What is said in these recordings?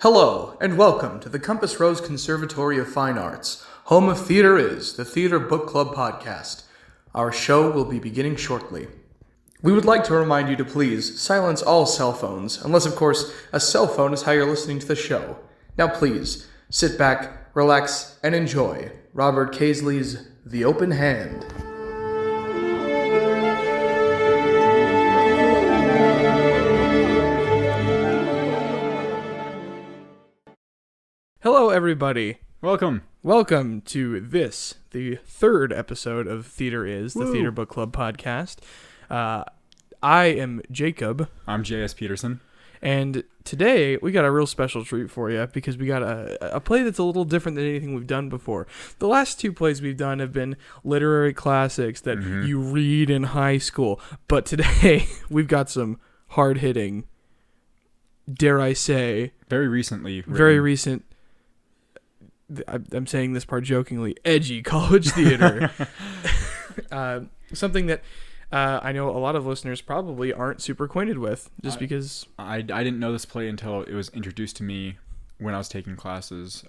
Hello, and welcome to the Compass Rose Conservatory of Fine Arts. Home of Theater is the Theater Book Club podcast. Our show will be beginning shortly. We would like to remind you to please silence all cell phones, unless, of course, a cell phone is how you're listening to the show. Now please, sit back, relax, and enjoy Robert Casely's The Open Hand. Hello, everybody. Welcome To this, the third episode of Theater Is, the Theater Book Club podcast. I am Jacob. I'm J.S. Peterson. And today, we got a real special treat for you because we got a play that's a little different than anything we've done before. The last two plays we've done have been literary classics that you read in high school. But today, we've got some hard-hitting, dare I say... Very recent... I'm saying this part jokingly, edgy college theater. Something that I know a lot of listeners probably aren't super acquainted with, just because... I didn't know this play until it was introduced to me when I was taking classes.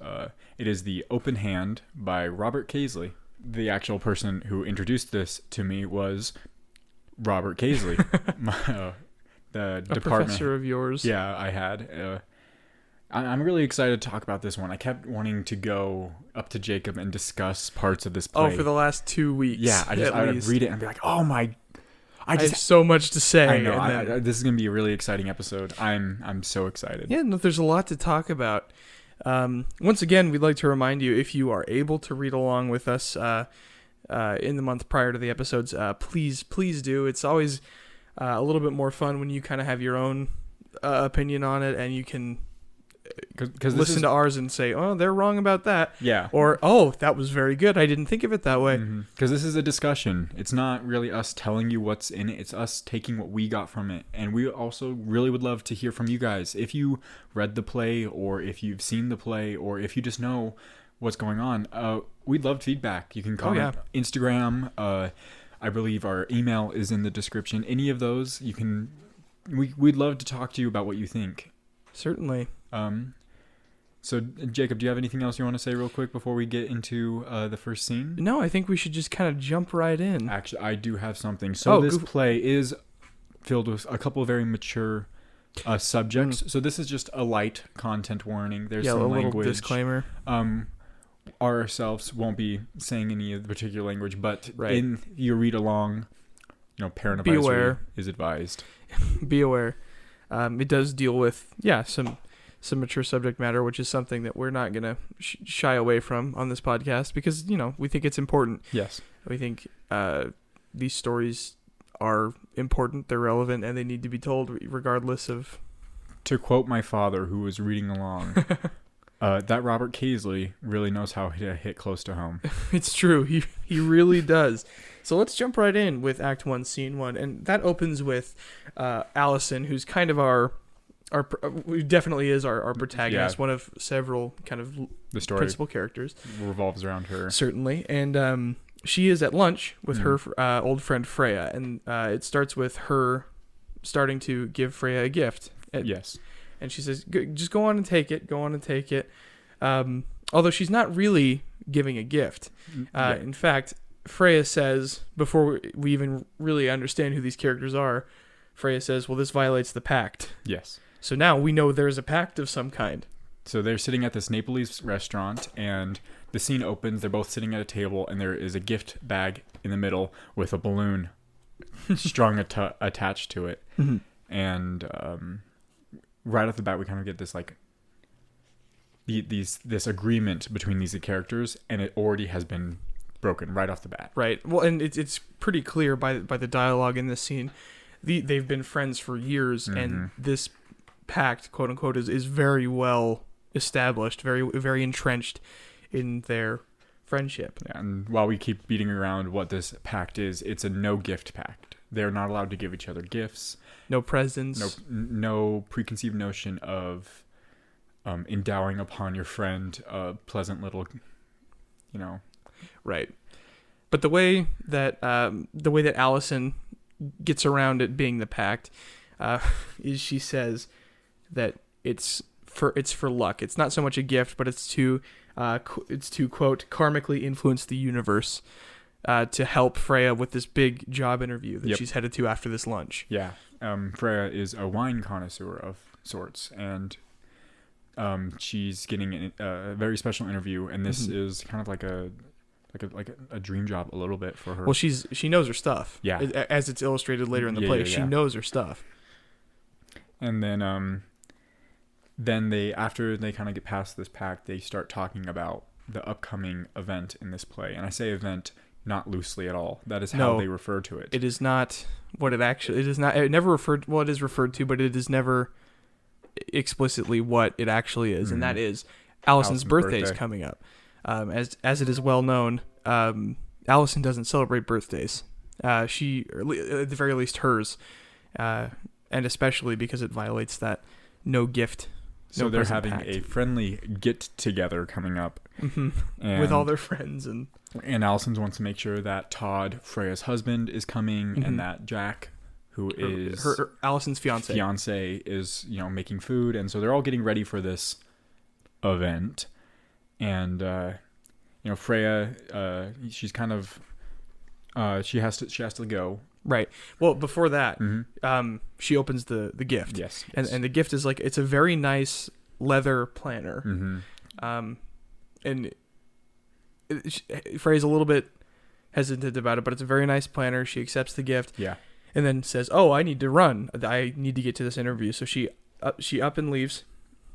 It is The Open Hand by Robert Casely. The actual person who introduced this to me was Robert Casely. The department professor of yours. Yeah, I had... I'm really excited to talk about this one. I kept wanting to go up to Jacob and discuss parts of this play. Oh, for the last 2 weeks. Yeah, I would read it and be like, oh my... I have so much to say. I know. This is going to be a really exciting episde. I'm so excited. Yeah, no, there's a lot to talk about. Once again, we'd like to remind you, if you are able to read along with us in the month prior to the episodes, please do. It's always a little bit more fun when you kind of have your own opinion on it, and you can... Cause listen to ours and say, oh, they're wrong about that. Yeah. Or, oh, that was very good. I didn't think of it that way. Because this is a discussion. It's not really us telling you what's in it. It's us taking what we got from it. And we also really would love to hear from you guys. If you read the play, or if you've seen the play, or if you just know what's going on, we'd love feedback. You can comment Instagram. I believe our email is in the description. Any of those, you can. We'd love to talk to you about what you think. Certainly. So Jacob, do you have anything else you want to say real quick before we get into the first scene? No, I think we should just kind of jump right in. Actually, I do have something. So this play is filled with a couple of very mature subjects. So this is just a light content warning. There's some language. Little disclaimer. Ourselves won't be saying any of the particular language, but in your read along, parent advisory is advised. Be aware. It does deal with some mature subject matter, which is something that we're not going to shy away from on this podcast because, we think it's important. Yes. We think these stories are important, they're relevant, and they need to be told regardless of... To quote my father, who was reading along, that Robert Casely really knows how to hit close to home. It's true. He really does. So let's jump right in with Act 1, Scene 1. And that opens with Allison, who's kind of our definitely is our protagonist, one of several kind of the story principal characters. Revolves around her. Certainly. And she is at lunch with her old friend Freya. And it starts with her starting to give Freya a gift. Yes. And she says, just go on and take it. Although she's not really giving a gift. In fact, Freya says, before we even really understand who these characters are, Freya says, well, this violates the pact. Yes. So now we know there's a pact of some kind. So they're sitting at this Nepalese restaurant, and the scene opens. They're both sitting at a table, and there is a gift bag in the middle with a balloon strung attached to it. Mm-hmm. And right off the bat, we kind of get this this agreement between these characters, and it already has been broken right off the bat. Right. Well, and it's pretty clear by the dialogue in this scene. They've been friends for years, and this pact, quote unquote, is very well established, very very entrenched in their friendship. Yeah, and while we keep beating around what this pact is, it's a no gift pact. They're not allowed to give each other gifts. No presents. No preconceived notion of endowing upon your friend a pleasant little, Right. But the way that Allison gets around it being the pact is she says that it's for luck. It's not so much a gift, but it's to quote karmically influence the universe to help Freya with this big job interview that she's headed to after this lunch. Yeah. Freya is a wine connoisseur of sorts, and she's getting a very special interview, and this is kind of like a dream job a little bit for her. Well, she knows her stuff. Yeah. As it's illustrated later in the play, she knows her stuff. And then they, after they kind of get past this pact, they start talking about the upcoming event in this play. And I say event not loosely at all. That is how they refer to it. It is not what it actually. It is not. It never referred. Well, it is referred to, but it is never explicitly what it actually is, and that is Allison's birthday is coming up. As it is well known, Allison doesn't celebrate birthdays. She, or at the very least, hers, and especially because it violates that no gift. So they're having a friendly get together coming up, with all their friends, and Allison wants to make sure that Todd, Freya's husband, is coming, and that Jack, who is her Allison's fiance, is making food, and so they're all getting ready for this event, and Freya, she's kind of she has to go. Right. Well, before that, she opens the gift. Yes. And the gift is it's a very nice leather planner. And Freya's a little bit hesitant about it, but it's a very nice planner. She accepts the gift. Yeah. And then says, "Oh, I need to run. I need to get to this interview." So she up and leaves.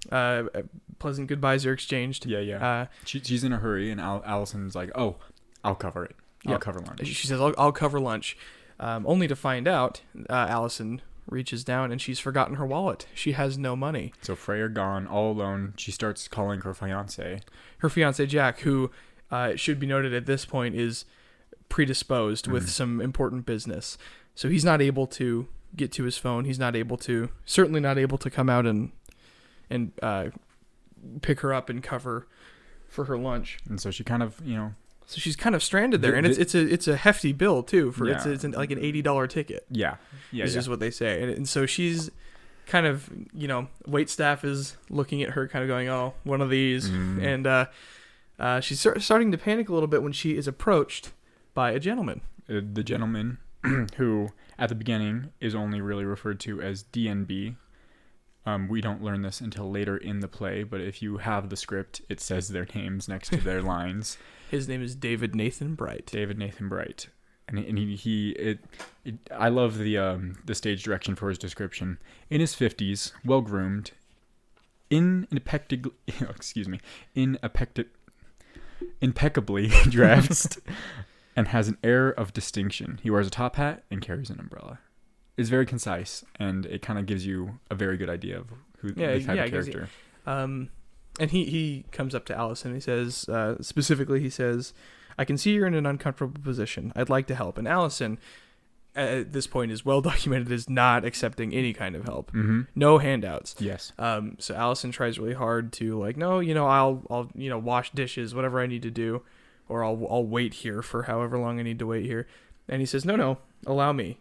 Pleasant goodbyes are exchanged. Yeah. She's in a hurry, and Allison's like, "Oh, I'll cover it. I'll cover lunch." She says, "I'll cover lunch." Only to find out, Allison reaches down and she's forgotten her wallet. She has no money. So Freya gone, all alone. She starts calling her fiance. Her fiance, Jack, who, it should be noted at this point, is predisposed with some important business. So he's not able to get to his phone. He's certainly not able to come out and pick her up and cover for her lunch. And so she kind of, So she's kind of stranded there, and it's a hefty bill too. It's like an $80 ticket. Yeah. This is what they say, and so she's kind of wait staff is looking at her, kind of going, "Oh, one of these," and she's starting to panic a little bit when she is approached by a gentleman. The gentleman who at the beginning is only really referred to as DNB. We don't learn this until later in the play, but if you have the script, it says their names next to their lines. His name is David Nathan Bright. And I love the stage direction for his description. In his 50s, well groomed, impeccably dressed, and has an air of distinction. He wears a top hat and carries an umbrella. It's very concise, and it kind of gives you a very good idea of the type of character. And he comes up to Allison and he says, specifically, "I can see you're in an uncomfortable position. I'd like to help." And Allison, at this point, is well documented as not accepting any kind of help. No handouts. Yes. So Allison tries really hard to no, I'll wash dishes, whatever I need to do, or I'll wait here for however long I need to wait here. And he says, no, allow me.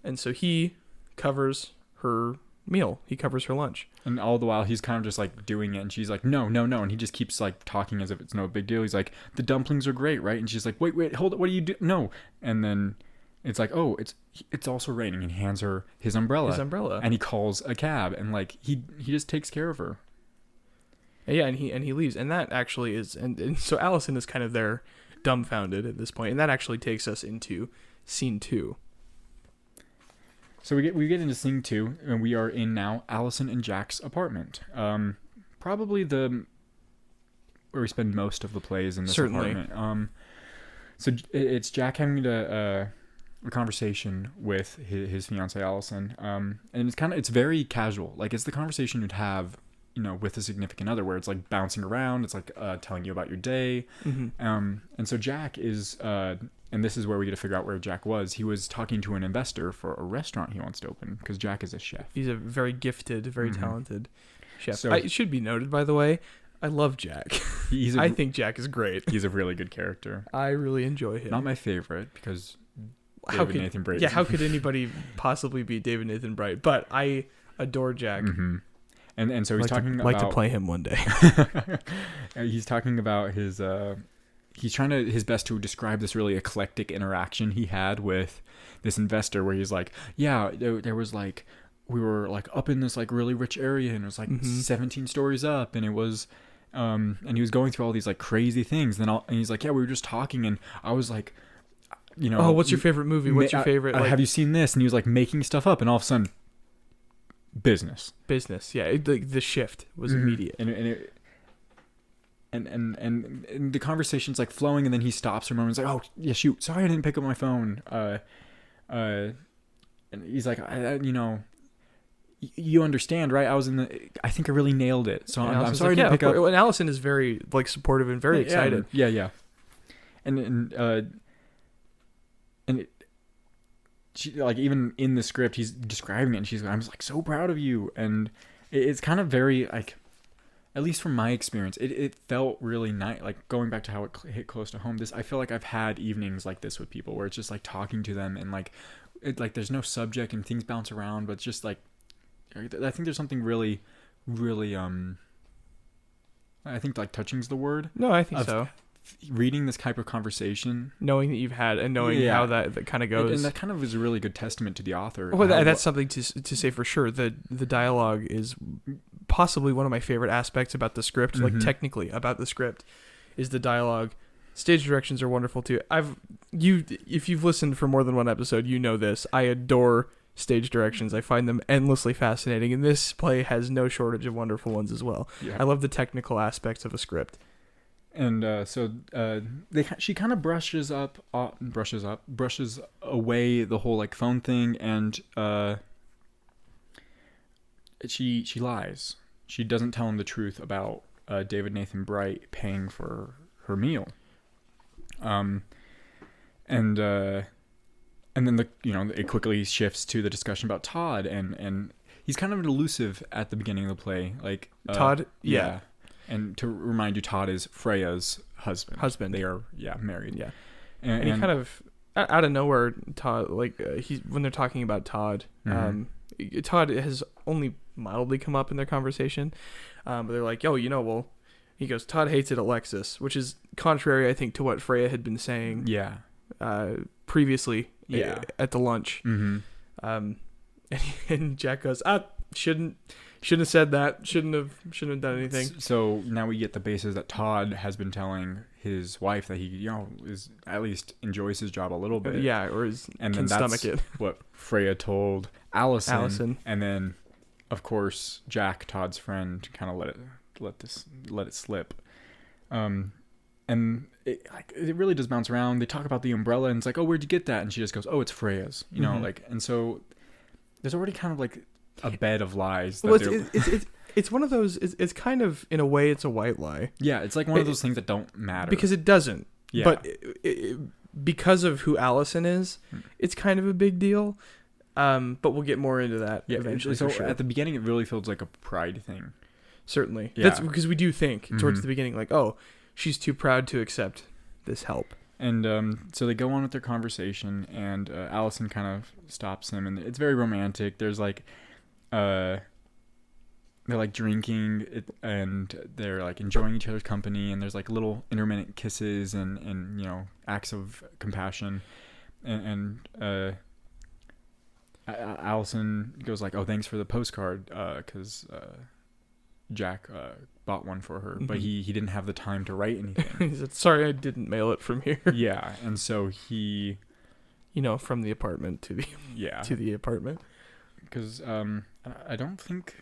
And so he covers her meal. He covers her lunch. And all the while he's kind of just doing it, and she's like, no. And he just keeps talking as if it's no big deal. He's like, "The dumplings are great, right?" And she's like, wait, hold it. What do you do? No. And then it's like, "Oh, it's also raining." And he hands her his umbrella. And he calls a cab, and he just takes care of her. Yeah, and he leaves. And that actually is, and so Allison is kind of there dumbfounded at this point. And that actually takes us into scene 2. So we get into scene 2, and we are in now Allison and Jack's apartment. Probably where we spend most of the plays in this apartment. So it's Jack having a conversation with his fiancée Allison, and it's very casual. It's the conversation you'd have, with a significant other, where it's bouncing around. It's telling you about your day. And so Jack is. And this is where we get to figure out where Jack was. He was talking to an investor for a restaurant he wants to open, because Jack is a chef. He's a very gifted, very talented chef. So, it should be noted, by the way, I love Jack. I think Jack is great. He's a really good character. I really enjoy him. Not my favorite, because Nathan Bright. Yeah, how could anybody possibly be David Nathan Bright? But I adore Jack. And so he's talking like about to play him one day. he's talking about his he's trying to his best to describe this really eclectic interaction he had with this investor, where he's like, yeah, there was like, we were like up in this like really rich area, and it was like 17 stories up, and it was and he was going through all these like crazy things. And he's like, yeah, we were just talking, and I was like, you know, oh, what's your favorite movie? What's your favorite? Have you seen this? And he was like making stuff up, and all of a sudden, business. Yeah, the shift was immediate. And the conversation's like flowing, and then he stops for a moment. He's like, oh yeah, shoot, sorry I didn't pick up my phone. And he's like, you know, you understand, right? I think I really nailed it. So I'm sorry I didn't pick up. And Allison is very like supportive and very excited. Yeah. She, like, even in the script, he's describing it, and she's like, I'm just like so proud of you. And it's kind of very like, at least from my experience, it felt really nice. Like, going back to how it hit close to home, I feel like I've had evenings like this with people where it's just like talking to them, and like, there's no subject and things bounce around, but it's just like, I think there's something really, really, I think like touching's the word. No, I think so. Reading this type of conversation, knowing that you've had, and knowing how that kind of goes, and that kind of is a really good testament to the author. Well, that's something to say for sure. The dialogue is possibly one of my favorite aspects about the script. Like, technically about the script is the dialogue. Stage directions are wonderful too. If you've listened for more than one episode, you know this. I adore stage directions. I find them endlessly fascinating, and this play has no shortage of wonderful ones as well. Yeah. I love the technical aspects of a script. And she kind of brushes away the whole like phone thing, and she lies. She doesn't tell him the truth about David Nathan Bright paying for her meal. And then it quickly shifts to the discussion about Todd, and he's kind of elusive at the beginning of the play. Like, Todd, yeah. And to remind you, Todd is Freya's husband. They are, married. Yeah. And he kind of, out of nowhere, Todd, like, when they're talking about Todd, Todd has only mildly come up in their conversation. But they're like, he goes, Todd hates it at Lexus, which is contrary, I think, to what Freya had been saying. Yeah. Previously. Yeah. At the lunch. And Jack goes, shouldn't have said that. Shouldn't have done anything. So now we get the basis that Todd has been telling his wife that he, is at least enjoys his job a little bit. Yeah, or can stomach it. What Freya told Allison. And then, of course, Jack, Todd's friend, kind of let it slip. And it really does bounce around. They talk about the umbrella, and it's like, oh, where'd you get that? And she just goes, oh, it's Freya's. And so there's already kind of like a bed of lies. It's one of those. It's kind of, in a way, it's a white lie. Yeah, it's like one of those things that don't matter because it doesn't. Yeah. But because of who Allison is, it's kind of a big deal. But we'll get more into that eventually. So sure. At the beginning, it really feels like a pride thing. Certainly, that's because we do think towards the beginning, like, oh, she's too proud to accept this help. And so they go on with their conversation, and Allison kind of stops him, and it's very romantic. There's like, they're like drinking and they're like enjoying each other's company, and there's like little intermittent kisses and acts of compassion, and Allison goes like, oh, thanks for the postcard, because Jack bought one for her, but he didn't have the time to write anything. He said, sorry, I didn't mail it from here. Yeah, and so he, from the apartment to the to the apartment, because I don't think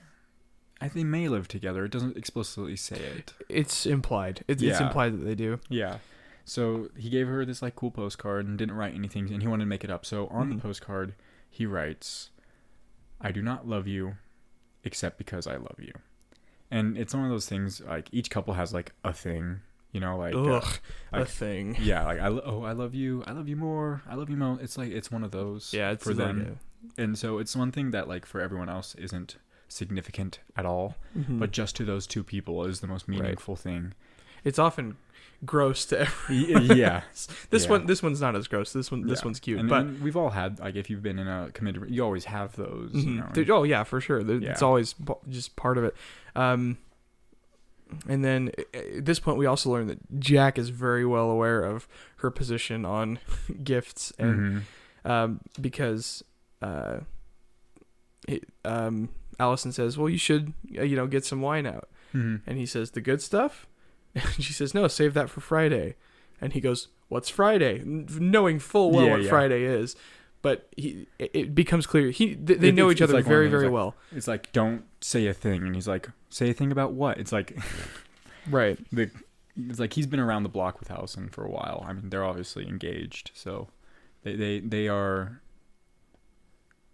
they may live together. It doesn't explicitly say it. It's implied. It's implied that they do. Yeah. So he gave her this like cool postcard and didn't write anything, and he wanted to make it up. So on the postcard, he writes, "I do not love you, except because I love you." And it's one of those things, like, each couple has like a thing, like a thing. Yeah, like I love you more, I love you more. It's like, it's one of those. Yeah, it's for them. And so it's one thing that like for everyone else isn't significant at all, but just to those two people is the most meaningful thing. It's often gross to Yeah. This one's not as gross. This one's cute. And, but and we've all had, like, if you've been in a committed, you always have those. oh yeah, for sure. It's always just part of it. And then at this point, we also learn that Jack is very well aware of her position on gifts, and because Allison says, "Well, you should, get some wine out," and he says, "The good stuff," and she says, "No, save that for Friday," and he goes, "What's Friday?" Knowing full well what Friday is, but it becomes clear they know each other like very, very well. It's like, don't say a thing, and he's like, "Say a thing about what?" It's like, right. It's like he's been around the block with Allison for a while. I mean, they're obviously engaged, so they are.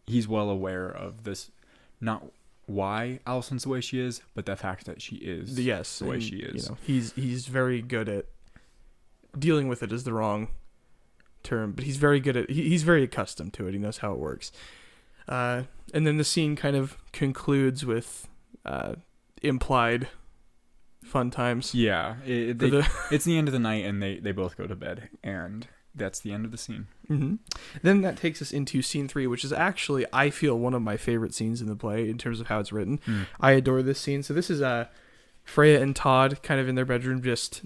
He's well aware of this, not why Allison's the way she is, but the fact that she is the way she is. He's very good at dealing with it is the wrong term, but he's very good at he's very accustomed to it. He knows how it works. And then the scene kind of concludes with implied fun times. Yeah, it's the end of the night, and they both go to bed, and that's the end of the scene. Mm-hmm. Then that takes us into scene 3, which is actually, I feel, one of my favorite scenes in the play in terms of how it's written. I adore this scene. So this is Freya and Todd kind of in their bedroom. Just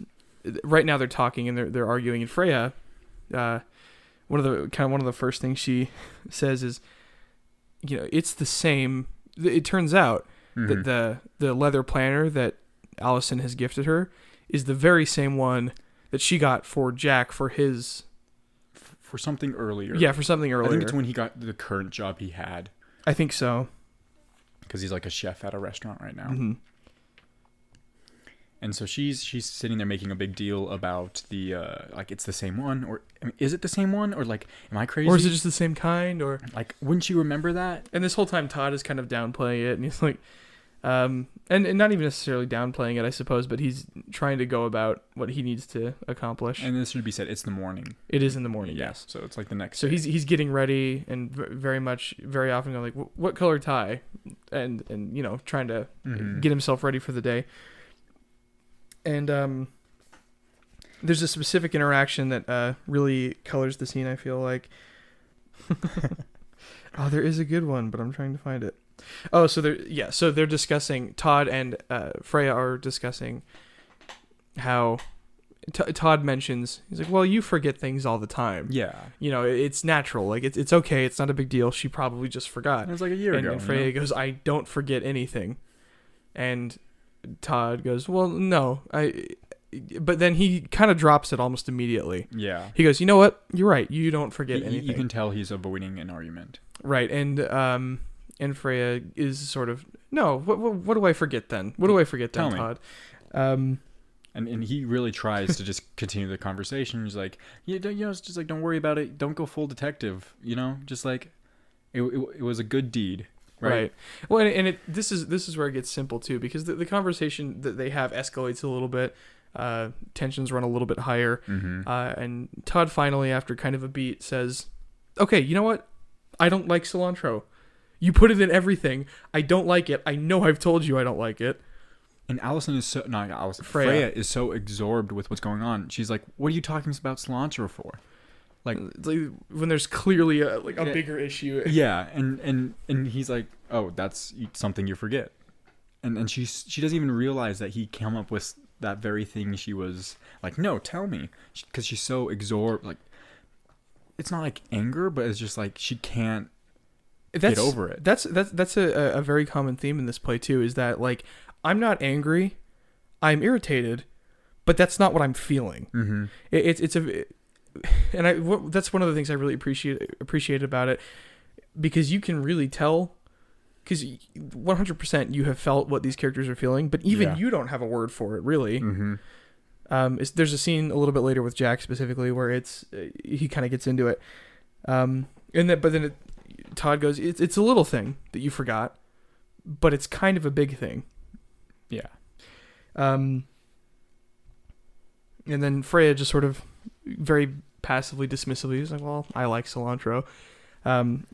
right now they're talking and they're arguing. And Freya, one of the first things she says is, it's the same. It turns out that the leather planner that Allison has gifted her is the very same one that she got for Jack for his. For something earlier. Yeah, for something earlier. I think it's when he got the current job he had. I think so. Because he's like a chef at a restaurant right now. Mm-hmm. And so she's sitting there making a big deal about the, like, it's the same one. Or is it the same one? Or, like, am I crazy? Or is it just the same kind? Or like, wouldn't you remember that? And this whole time Todd is kind of downplaying it. And he's like, and not even necessarily downplaying it, I suppose, but he's trying to go about what he needs to accomplish. And this should be said, it's the morning. It is in the morning, yes. So it's like the next day. So he's getting ready and very often going like, what color tie? And trying to get himself ready for the day. And there's a specific interaction that really colors the scene, I feel like. Oh, there is a good one, but I'm trying to find it. Oh, so they're discussing, Todd and Freya are discussing how Todd mentions, he's like, well, you forget things all the time. Yeah. It's natural. Like, it's okay. It's not a big deal. She probably just forgot. It was like a year ago. And Freya goes, I don't forget anything. And Todd goes, well, no. But then he kind of drops it almost immediately. Yeah. He goes, you know what? You're right. You don't forget anything. You can tell he's avoiding an argument. Right. And Freya is sort of, no, what do I forget then? What do I forget then, Todd? And he really tries to just continue the conversation. He's like, it's just like, don't worry about it. Don't go full detective. Just like, it was a good deed. Right. Well, and this is where it gets simple too, because the conversation that they have escalates a little bit. Tensions run a little bit higher. And Todd finally, after kind of a beat, says, okay, you know what? I don't like cilantro. You put it in everything. I don't like it. I know I've told you I don't like it. And Freya is so absorbed with what's going on. She's like, what are you talking about cilantro for? Like when there's clearly a bigger issue. Yeah, and he's like, oh, that's something you forget. And she doesn't even realize that he came up with that very thing. She was like, no, tell me. Because she's so absorbed. Like, it's not like anger, but it's just like she can't get over it. That's a very common theme in this play too, is that, like, I'm not angry, I'm irritated, but that's not what I'm feeling. That's one of the things I really appreciate about it, because you can really tell, because 100% you have felt what these characters are feeling, but even you don't have a word for it, really. There's a scene a little bit later with Jack specifically where he kind of gets into it, but then Todd goes, it's a little thing that you forgot, but it's kind of a big thing. Yeah. And then Freya just sort of very passively, dismissively is like, well, I like cilantro. And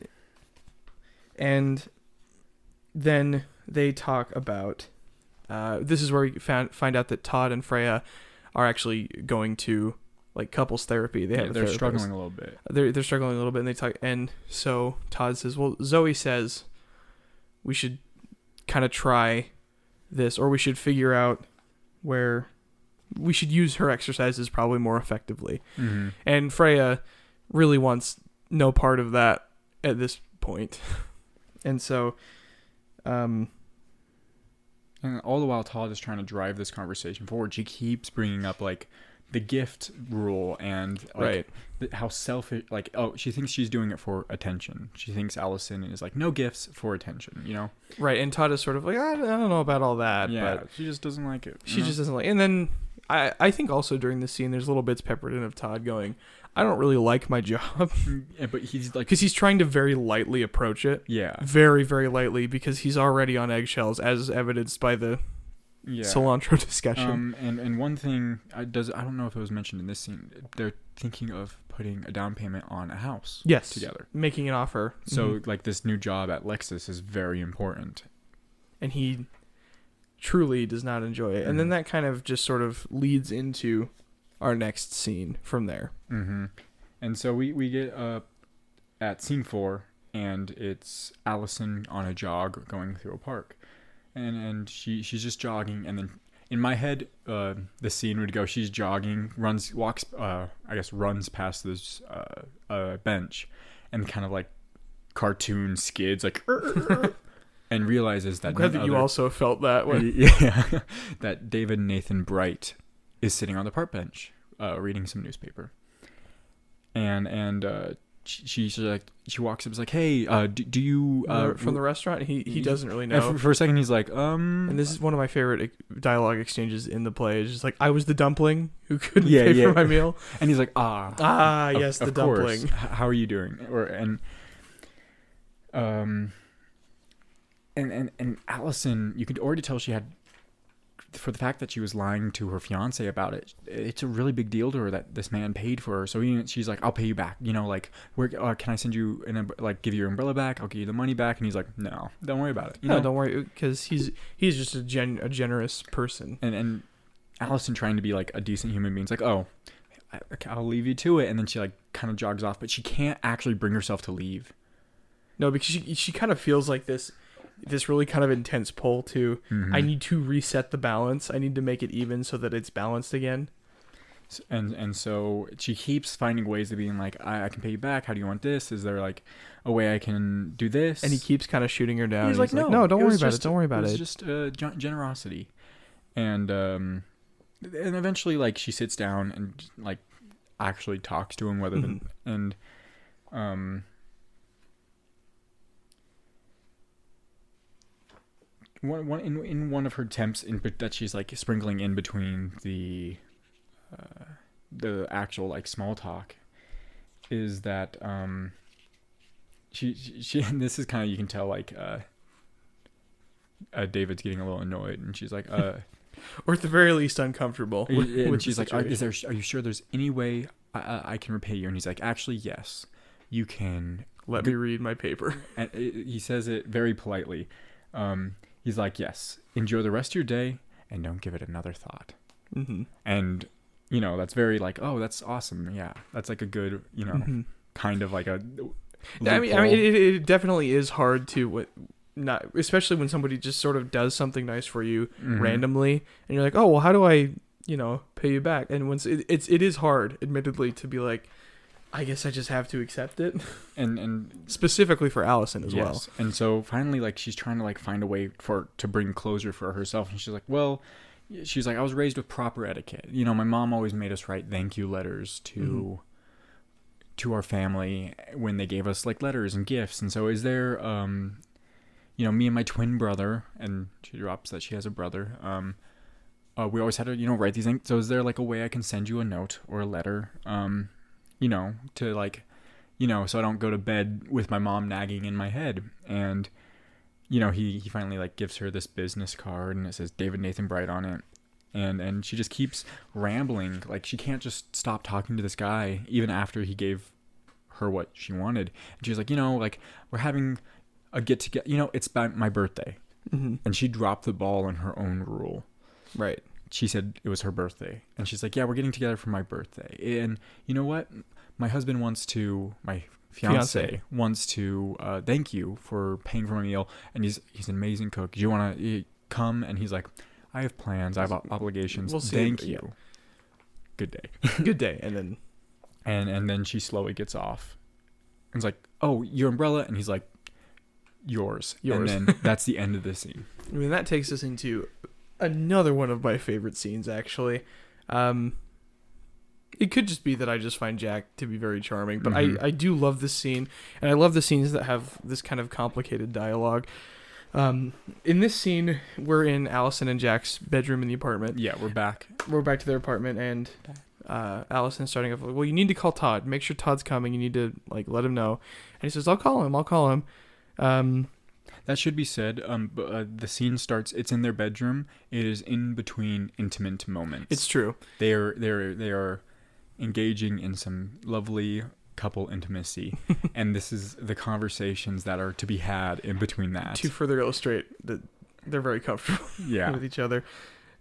then they talk about, this is where we find out that Todd and Freya are actually going to like couples therapy. They have they're struggling a little bit. They're struggling a little bit, and they talk. And so Todd says, "Well, Zoe says we should kind of try this, or we should figure out where we should use her exercises probably more effectively." Mm-hmm. And Freya really wants no part of that at this point. And so, and all the while Todd is trying to drive this conversation forward. She keeps bringing up like the gift rule and like how selfish, like, oh, she thinks she's doing it for attention. She thinks Allison is like, no gifts for attention, you know? Right. And Todd is sort of like, I don't know about all that. Yeah, but she just doesn't like it. She just doesn't like it. And then I think also during this scene, there's little bits peppered in of Todd going, I don't really like my job. Yeah, but he's like, because he's trying to very lightly approach it. Yeah. Very, very lightly, because he's already on eggshells, as evidenced by the cilantro discussion. And one thing I don't know if it was mentioned in this scene. They're thinking of putting a down payment on a house. Yes. Together. Making an offer. So like this new job at Lexus is very important. And he truly does not enjoy it. And then that kind of just sort of leads into our next scene from there. Mm-hmm. And so we get at scene 4, and it's Allison on a jog going through a park, and she's just jogging, and then in my head the scene would go, she's jogging, runs past this bench, and kind of like cartoon skids like and realizes that I'm glad that you also felt that way. Yeah, that David Nathan Bright is sitting on the park bench reading some newspaper, and she walks up, is like, hey, do you from the restaurant? He doesn't really know. For a second he's like and this is one of my favorite dialogue exchanges in the play. It's just like, I was the dumpling who couldn't pay for my meal, and he's like, yes, the dumpling. How are you doing? And Allison, you could already tell she had, for the fact that she was lying to her fiance about it, it's a really big deal to her that this man paid for her. So she's like, I'll pay you back. You know, like, where can I send you give you your umbrella back? I'll give you the money back. And he's like, no, don't worry about it. No, don't worry, because he's just a generous person. And Allison, trying to be like a decent human being, is like, oh, I'll leave you to it. And then she like kind of jogs off, but she can't actually bring herself to leave. No, because she kind of feels like this really kind of intense pull to, I need to reset the balance. I need to make it even so that it's balanced again. And so she keeps finding ways of being like, I can pay you back. How do you want this? Is there like a way I can do this? And he keeps kind of shooting her down. He's like, no, don't worry about it. Don't worry about it. It's just generosity. And eventually, like, she sits down and like actually talks to him, rather than in one of her attempts that she's like sprinkling in between the actual like small talk, is that she and this is kind of, you can tell like David's getting a little annoyed, and she's like or at the very least uncomfortable with she's like, are you sure there's any way I can repay you? And he's like, actually, yes, you can. Let me read my paper. And he says it very politely. He's like, yes, enjoy the rest of your day and don't give it another thought. Mm-hmm. And, you know, that's very like, oh, that's awesome. Yeah, that's like a good, you know, kind of like a I mean, it definitely is hard to not, especially when somebody just sort of does something nice for you randomly, and you're like, oh, well, how do I, pay you back? And once it is hard, admittedly, to be like, I guess I just have to accept it. And specifically for Allison as well. And so finally, like, she's trying to like find a way to bring closure for herself. And she's like, I was raised with proper etiquette. You know, my mom always made us write thank you letters to our family when they gave us like letters and gifts. And so is there, me and my twin brother, and she drops that she has a brother. We always had to, write these things. So is there like a way I can send you a note or a letter? To like, so I don't go to bed with my mom nagging in my head. And, he finally like gives her this business card, and it says David Nathan Bright on it. And she just keeps rambling. Like, she can't just stop talking to this guy, even after he gave her what she wanted. And she's like, like, we're having a get together, it's my birthday. And she dropped the ball on her own rule. Right. she said it was her birthday. And she's like, yeah, we're getting together for my birthday. And you know what? My fiance wants to thank you for paying for my meal. And he's an amazing cook. Do you want to come? And he's like, I have plans. I have obligations. We'll see. Thank you. Good day. Good day. And then and then she slowly gets off. And it's like, oh, your umbrella? And he's like, yours. And then that's the end of the scene. I mean, that takes us into another one of my favorite scenes, actually. It could just be that I just find Jack to be very charming, but I do love this scene, and I love the scenes that have this kind of complicated dialogue. In this scene, we're in Allison and Jack's bedroom in the apartment. Yeah, we're back. We're back to their apartment, and Allison's starting off like, well, you need to call Todd. Make sure Todd's coming. You need to let him know. And he says, I'll call him. That should be said. The scene starts. It's in their bedroom. It is in between intimate moments. It's true. They are engaging in some lovely couple intimacy, and this is the conversations that are to be had in between that. To further illustrate that they're very comfortable with each other.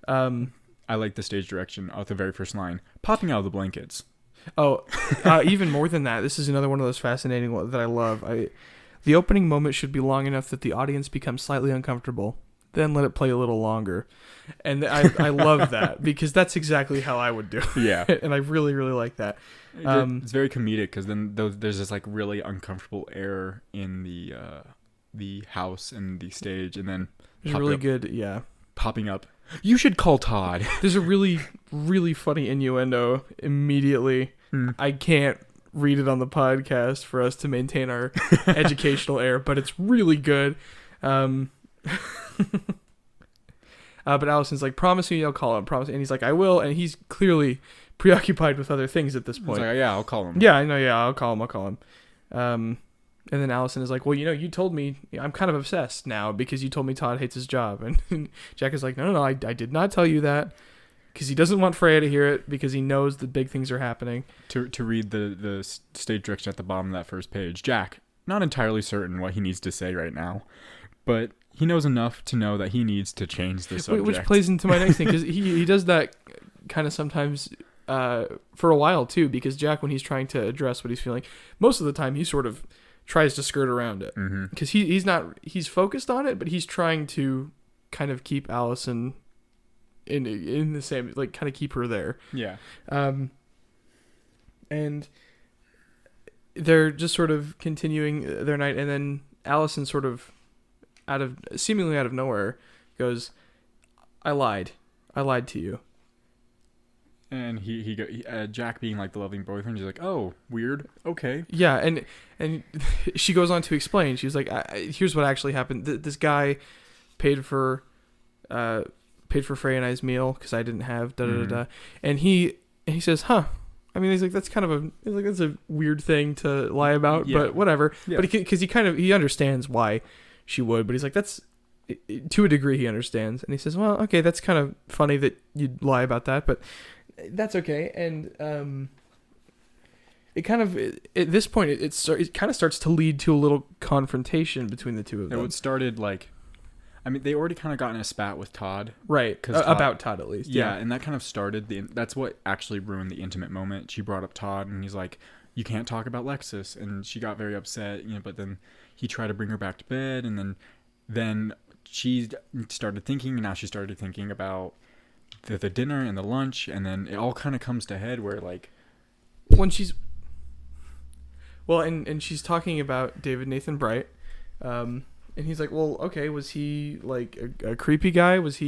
I like the stage direction of the very first line, popping out of the blankets. Oh, even more than that, this is another one of those fascinating ones that I love. The opening moment should be long enough that the audience becomes slightly uncomfortable. Then let it play a little longer. And I love that because that's exactly how I would do it. Yeah. And I really, really like that. It's very comedic because then there's this really uncomfortable air in the house and the stage, and then there's really good, popping up. You should call Todd. There's a really, really funny innuendo immediately. I can't read it on the podcast for us to maintain our educational air, but it's really good. But Allison's like, promise me I'll call him. Promise. And he's like, I will. And he's clearly preoccupied with other things at this point. He's like, yeah, I'll call him. Yeah, I know. Yeah, I'll call him. And then Allison is like, well, you told me I'm kind of obsessed now because you told me Todd hates his job. And Jack is like, no, I did not tell you that, because he doesn't want Freya to hear it because he knows that big things are happening. To read the stage direction at the bottom of that first page, Jack, not entirely certain what he needs to say right now, but he knows enough to know that he needs to change the subject. Which plays into my next thing, because he does that kind of sometimes for a while too, because Jack, when he's trying to address what he's feeling, most of the time he sort of tries to skirt around it, because he's focused on it, but he's trying to kind of keep Allison in the same, kind of keep her there. Yeah. And they're just sort of continuing their night, and then Allison sort of seemingly out of nowhere goes, I lied to you. And Jack, being like the loving boyfriend, he's like, oh, weird, okay. Yeah, and she goes on to explain. She's like, here's what actually happened. This guy paid for Freya and I's meal because I didn't have and he says, huh. I mean, he's like, that's a weird thing to lie about, but whatever. Yeah. But because he understands why she would, but he's like, that's, to a degree he understands. And he says, well, okay, that's kind of funny that you'd lie about that, but that's okay. And it kind of, at this point, it kind of starts to lead to a little confrontation between the two of them. It started they already kind of got in a spat with Todd. Right. About Todd, at least. Yeah, and that kind of started that's what actually ruined the intimate moment. She brought up Todd, and he's like, you can't talk about Lexus. And she got very upset, but then he tried to bring her back to bed, and then she started thinking, and now she started thinking about the dinner and the lunch, and then it all kind of comes to head where, when she's... Well, and she's talking about David Nathan Bright, and he's like, well, okay, was he a creepy guy? Was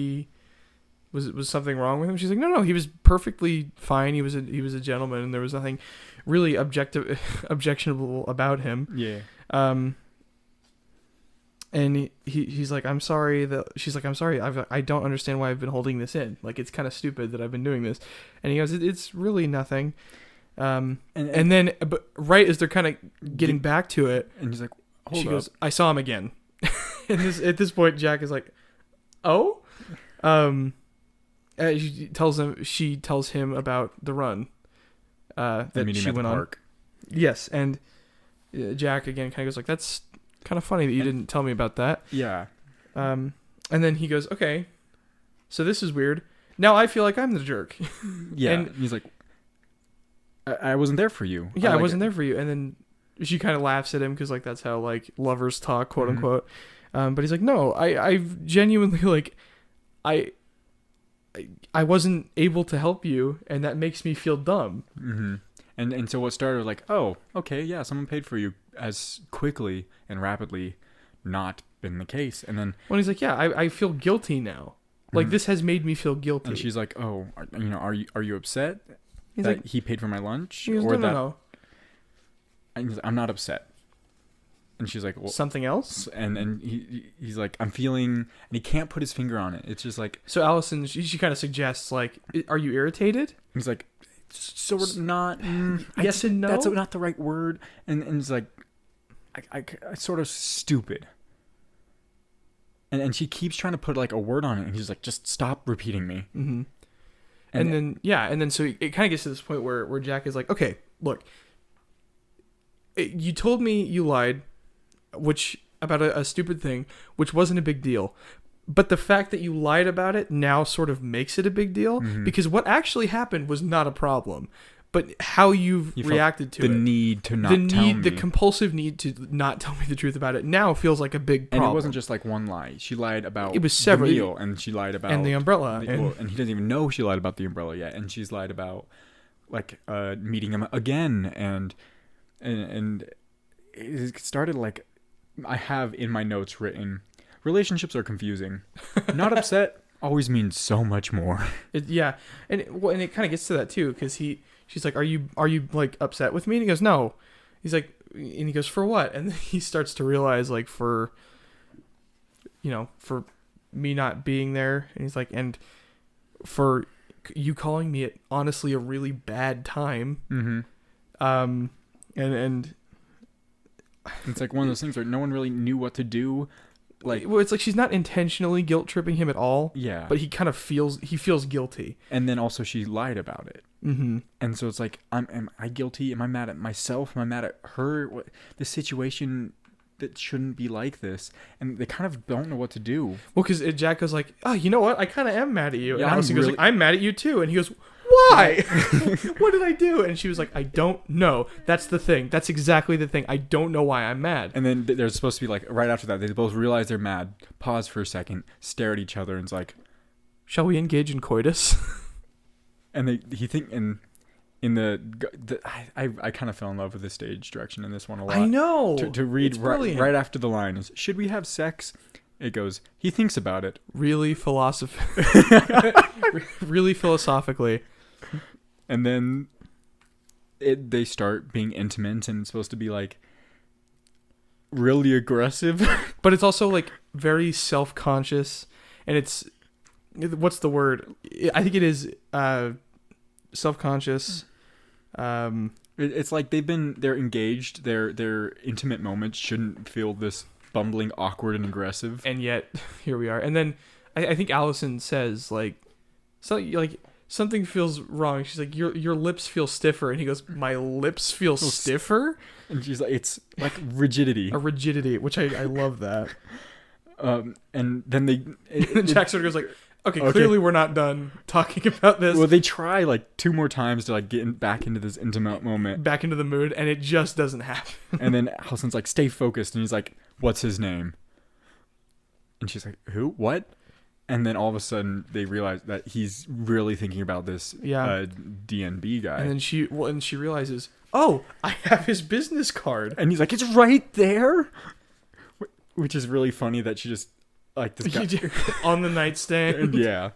something wrong with him? She's like, no, he was perfectly fine. He was a gentleman, and there was nothing really objectionable about him. Yeah. And he's like, I'm sorry she's like, I'm sorry. I don't understand why I've been holding this in. It's kind of stupid that I've been doing this. And he goes, it's really nothing. And then, but right as they're kind of getting back to it, and he's like, she goes, I saw him again. And at this point, Jack is like, oh, she tells him about the run that she went on. Yes, and Jack again kind of goes like, that's kind of funny that you didn't tell me about that. Yeah. And then he goes, okay, so this is weird. now I feel like I'm the jerk. Yeah. And he's like, I wasn't there for you. Yeah, I wasn't there for you. And then she kind of laughs at him because like that's how like lovers talk, quote unquote. But he's like, no, I've genuinely like, I wasn't able to help you, and that makes me feel dumb. Mm-hmm. And so what started like, oh, okay, yeah, someone paid for you, as quickly and rapidly not been the case. And then when he's like, yeah, I feel guilty now. Like this has made me feel guilty. And she's like, oh, are you upset he's that like, he paid for my lunch? He goes, or no. And he's like, I'm not upset. And she's like, well, something else? And he's like, I'm feeling, and he can't put his finger on it. It's just like, so Allison, she kind of suggests like, are you irritated? He's like, sort of not. Yes and no. That's not the right word. And it's like, I sort of stupid. And she keeps trying to put like a word on it, and he's like, just stop repeating me. Mm-hmm. And then so it kind of gets to this point where Jack is like, okay, look, you told me you lied, which about a stupid thing, which wasn't a big deal. But the fact that you lied about it now sort of makes it a big deal, because what actually happened was not a problem. But how you reacted to the need to not tell me. The compulsive need to not tell me the truth about it now feels like a big problem. And it wasn't just like one lie. She lied about it was several, the meal, and she lied about... And the umbrella. And he doesn't even know she lied about the umbrella yet. And she's lied about like meeting him again. And it started like... I have in my notes written, relationships are confusing. Not upset always means so much more. And it kind of gets to that too, because she's like, are you like upset with me? And he goes, no. He's like, and he goes, for what? And then he starts to realize like for me not being there. And he's like, and for you calling me at honestly a really bad time. Mm-hmm. And it's like one of those things where no one really knew what to do. Like, well, it's like she's not intentionally guilt tripping him at all. Yeah. But he kind of feels guilty. And then also she lied about it. Mm-hmm. And so it's like, am I guilty? Am I mad at myself? Am I mad at her? What, this situation that shouldn't be like this? And they kind of don't know what to do. Well, because Jack goes like, oh, you know what? I kind of am mad at you. Yeah, and Allison goes like, I'm mad at you too. And he goes, why? What did I do? And she was like, I don't know. That's the thing. That's exactly the thing. I don't know why I'm mad. And then there's supposed to be like, right after that, they both realize they're mad, pause for a second, stare at each other, and it's like, shall we engage in coitus? And I kind of fell in love with the stage direction in this one a lot. I know. To read right after the line is, should we have sex? It goes, he thinks about it. Really really philosophically. And then they start being intimate, and it's supposed to be like really aggressive. But it's also like very self-conscious, and it's, what's the word? I think it is self-conscious. It's like they're engaged. Their intimate moments shouldn't feel this bumbling, awkward, and aggressive. And yet here we are. And then I think Allison says like, so like something feels wrong. She's like, your lips feel stiffer. And he goes, my lips feel stiffer? And she's like, it's like rigidity. A rigidity, which I love that. And then Jack sort of goes like, okay, clearly we're not done talking about this. Well, they try like 2 more times to like get back into this intimate moment. Back into the mood, and it just doesn't happen. And then Allison's like, stay focused. And he's like, what's his name? And she's like, who? What? And then all of a sudden they realize that he's really thinking about this DNB guy. And then she realizes, oh, I have his business card. And he's like, it's right there. Which is really funny that she just like this guy on the nightstand. Yeah.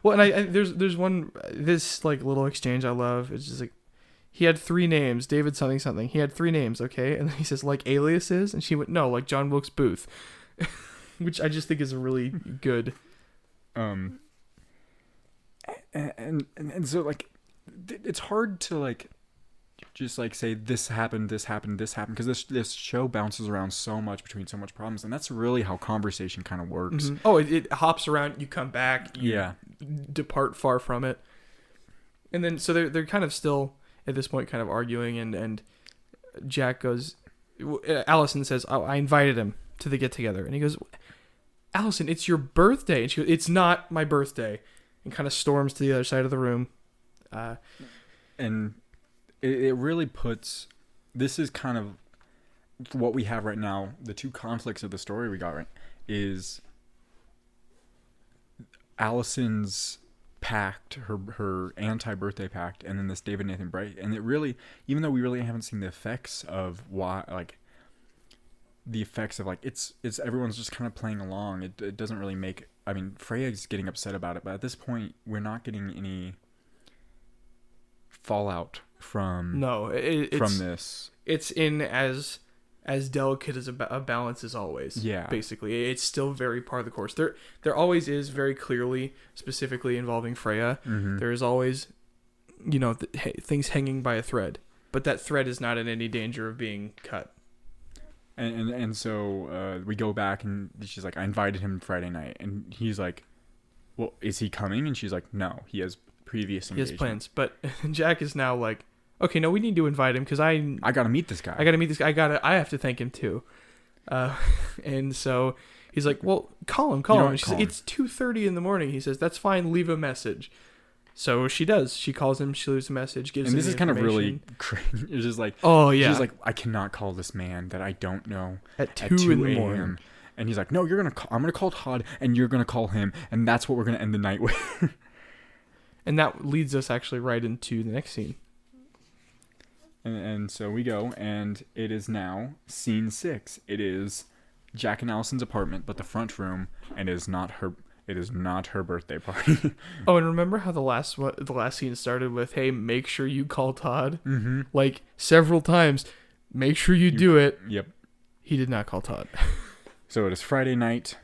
Well, and there's one, this like little exchange I love. It's just like, he had 3 names, David something something. He had 3 names, okay? And then he says, like aliases? And she went, no, like John Wilkes Booth. Which I just think is a really good. And so like, it's hard to like, just like say this happened, because this show bounces around so much between so much problems, and that's really how conversation kind of works. Mm-hmm. Oh, it hops around, you come back, you depart far from it. And then so they're kind of still at this point kind of arguing, and Jack goes, Allison says, oh, I invited him to the get together, and he goes, Allison, it's your birthday. And she goes, it's not my birthday. and kind of storms to the other side of the room. And it really puts, this is kind of what we have right now. The two conflicts of the story we got right is Allison's pact, her anti-birthday pact, and then this David Nathan Bright. And it really, even though we really haven't seen the effects of why, like the effects of like it's everyone's just kind of playing along. It doesn't really make, I mean, Freya's getting upset about it, but at this point we're not getting any fallout from from this. It's in as delicate as a balance as always. Yeah, basically, it's still very part of the course. There always is, very clearly, specifically involving Freya. Mm-hmm. There is always, things hanging by a thread, but that thread is not in any danger of being cut. And so we go back, and she's like, I invited him Friday night, and he's like, well, is he coming? And she's like, no, he has previous engagement. He has plans, but Jack is now like, okay, no, we need to invite him because I gotta meet this guy. I have to thank him too. And so he's like, well, call him. And she's like, it's 2:30 in the morning. He says, that's fine. Leave a message. So she does. She calls him. She leaves a message. Gives him the information. And this is kind of really crazy. It's just like, oh yeah. She's like, I cannot call this man that I don't know at 2 in the morning. And he's like, no, I'm gonna call Todd, and you're gonna call him, and that's what we're gonna end the night with. And that leads us actually right into the next scene. And so we go, and it is now scene 6. It is Jack and Allison's apartment, but the front room, and it is not her birthday party. Oh, and remember how the last scene started with, "Hey, make sure you call Todd." Mm-hmm. Like several times, make sure you do it. Yep. He did not call Todd. So it is Friday night,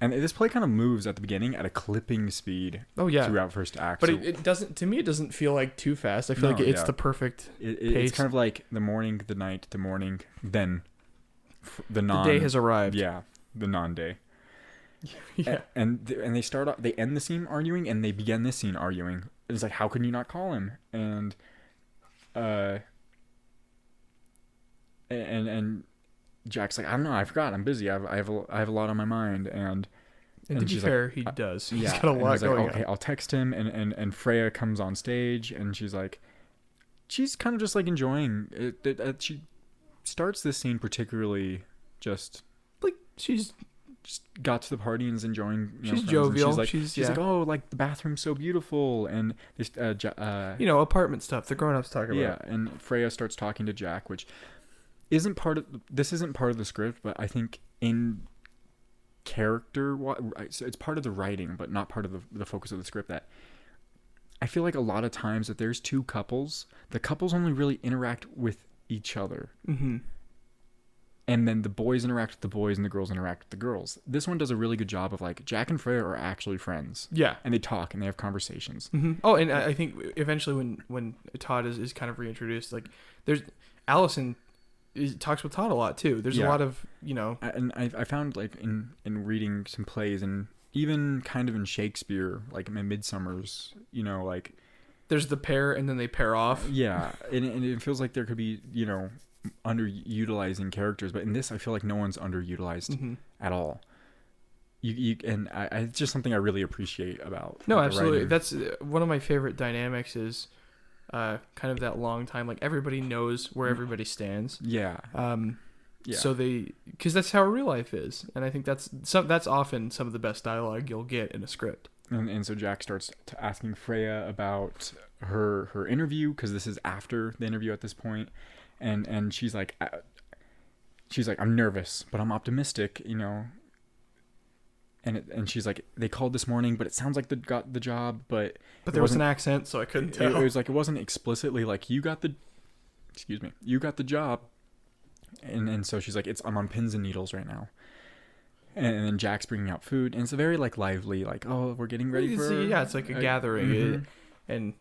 and this play kind of moves at the beginning at a clipping speed. Oh yeah. Throughout first act, but it doesn't. To me, it doesn't feel like too fast. I feel like it's the perfect pace. It's kind of like the morning, the night, the morning, then the day has arrived. Yeah, the non-day. Yeah. And they start off, they end the scene arguing, and they begin this scene arguing. It's like, how can you not call him? And Jack's like, I don't know, I forgot, I'm busy, I have a lot on my mind. And to be fair, he does. He's got a lot going on. Okay, I'll text him. And Freya comes on stage, and she's kind of just like enjoying it. She starts this scene particularly just like she's just got to the party and is enjoying. She's jovial. She's like, oh, like the bathroom's so beautiful, and this apartment stuff the grown-ups talk about. Yeah, and Freya starts talking to Jack, which isn't part of the script, but I think in character, it's part of the writing, but not part of the focus of the script. That I feel like a lot of times that there's two couples, the couples only really interact with each other. Mm-hmm. And then the boys interact with the boys, and the girls interact with the girls. This one does a really good job of like, Jack and Freya are actually friends. Yeah. And they talk and they have conversations. Mm-hmm. Oh, and I think eventually when Todd is kind of reintroduced, like there's Allison talks with Todd a lot too. There's a lot of, And I found like in reading some plays, and even kind of in Shakespeare, like in Midsummer's, like there's the pair and then they pair off. Yeah. And it feels like there could be, underutilizing characters, but in this I feel like no one's underutilized mm-hmm. at all. It's just something I really appreciate about. No, absolutely. That's one of my favorite dynamics is kind of that long time, like everybody knows where everybody stands. Yeah. Yeah. So because that's how real life is, and I think that's often some of the best dialogue you'll get in a script. And so Jack starts asking Freya about her interview, because this is after the interview at this point. And she's like, I'm nervous, but I'm optimistic, And she's like, they called this morning, but it sounds like they got the job, but there was an accent, so I couldn't tell. It was like, it wasn't explicitly like, you got the job. And so she's like, I'm on pins and needles right now. And then Jack's bringing out food, and it's a very like lively, like, oh, we're getting ready for. Yeah, it's like a gathering, mm-hmm. And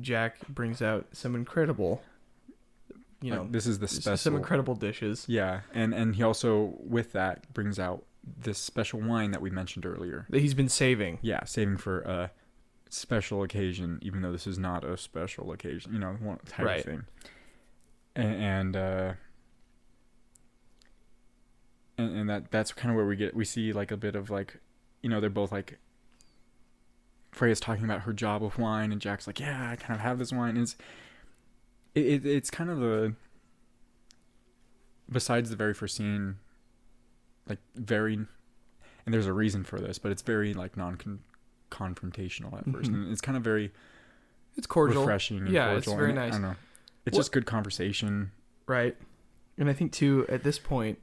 Jack brings out some incredible. This is the special. Some incredible dishes. Yeah, and he also, with that, brings out this special wine that we mentioned earlier. That he's been saving. Yeah, saving for a special occasion, even though this is not a special occasion, one type of thing. And that's kind of where we see like a bit of like, they're both like Freya's talking about her job with wine, and Jack's like, yeah, I kind of have this wine. And it's kind of besides the very first scene, like very, and there's a reason for this, but it's very like non-confrontational at first, and it's kind of very, it's cordial, refreshing, and yeah, cordial. it's very and nice. I don't know, it's just good conversation, right? And I think too, at this point,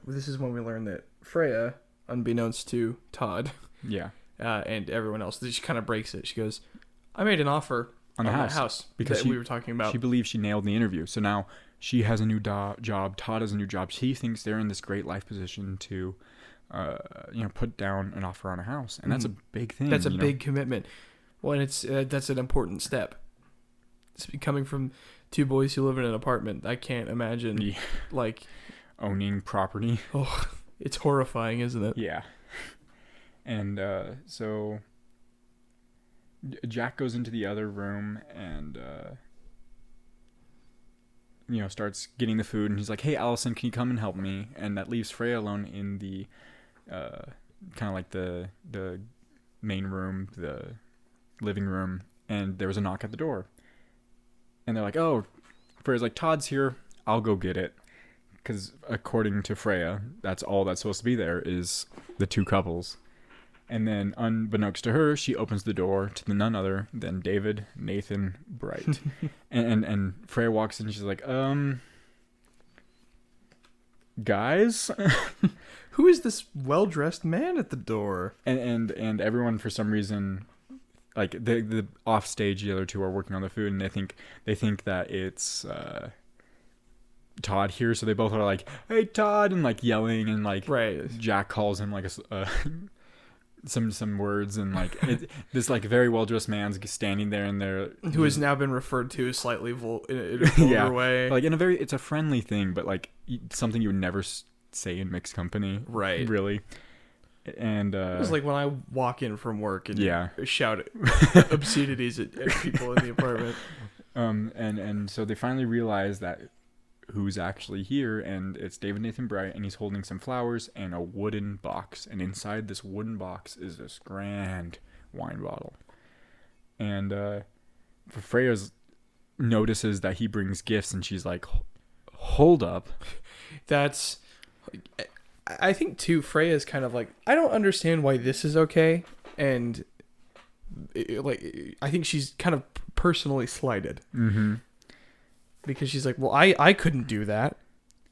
this is when we learn that Freya, unbeknownst to Todd, yeah, and everyone else, she kind of breaks it. She goes, "I made an offer on the house because we were talking about." She believes she nailed the interview, so now she has a new job. Todd has a new job. She thinks they're in this great life position to, put down an offer on a house, and that's a big thing. That's a big commitment. Well, and it's that's an important step. It's coming from two boys who live in an apartment. I can't imagine like owning property. Oh, it's horrifying, isn't it? Yeah. And so Jack goes into the other room and starts getting the food, and he's like, "Hey, Allison, can you come and help me?" And that leaves Freya alone in the kind of like the main room, the living room, and there was a knock at the door. And they're like, "Oh," Freya's like, "Todd's here. I'll go get it." Because according to Freya, that's all that's supposed to be there is the two couples. And then, unbeknownst to her, she opens the door to the none other than David Nathan Bright. and Freya walks in and she's like, guys? Who is this well-dressed man at the door? And everyone, for some reason, like, the off stage, the other two are working on the food, and they think that it's Todd here, so they both are like, "Hey, Todd," and like yelling, and like Jack calls him like some words, and like this like very well dressed man's standing there, and who has now been referred to as slightly in a vulgar way, like it's a friendly thing, but like something you would never say in mixed company, right? Really. And it was like when I walk in from work and shout obscenities at people in the apartment. And so they finally realize that who's actually here, and it's David Nathan Bright, and he's holding some flowers and a wooden box, and inside this wooden box is this grand wine bottle. And Freya notices that he brings gifts, and she's like, "Hold up." That's, I think too, Freya's kind of like, I don't understand why this is okay, and I think she's kind of personally slighted. Mm-hmm. Because she's like, well, I couldn't do that.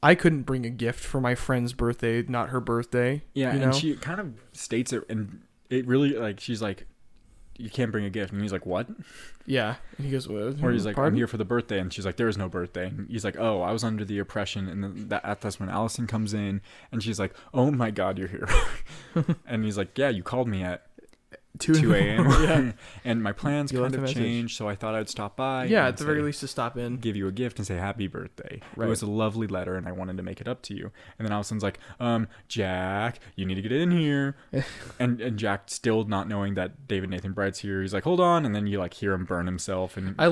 I couldn't bring a gift for my friend's birthday, not her birthday. Yeah, and she kind of states it, and it really, like, she's like, "You can't bring a gift." And he's like, "What?" Yeah. And he goes, "What?" Or he's like, "Pardon?" "I'm here for the birthday." And she's like, "There is no birthday." And he's like, "Oh, I was under the oppression." And then that's when Allison comes in, and she's like, "Oh my God, you're here." And he's like, "Yeah, you called me at 2 a.m. Yeah. And my plans kind of changed, so I thought I'd stop by. Yeah, at the very least to stop in. Give you a gift and say happy birthday. Right. It was a lovely letter, and I wanted to make it up to you." And then Allison's like, "Jack, you need to get in here." and Jack, still not knowing that David Nathan Bright's here, he's like, "Hold on." And then you like hear him burn himself. And I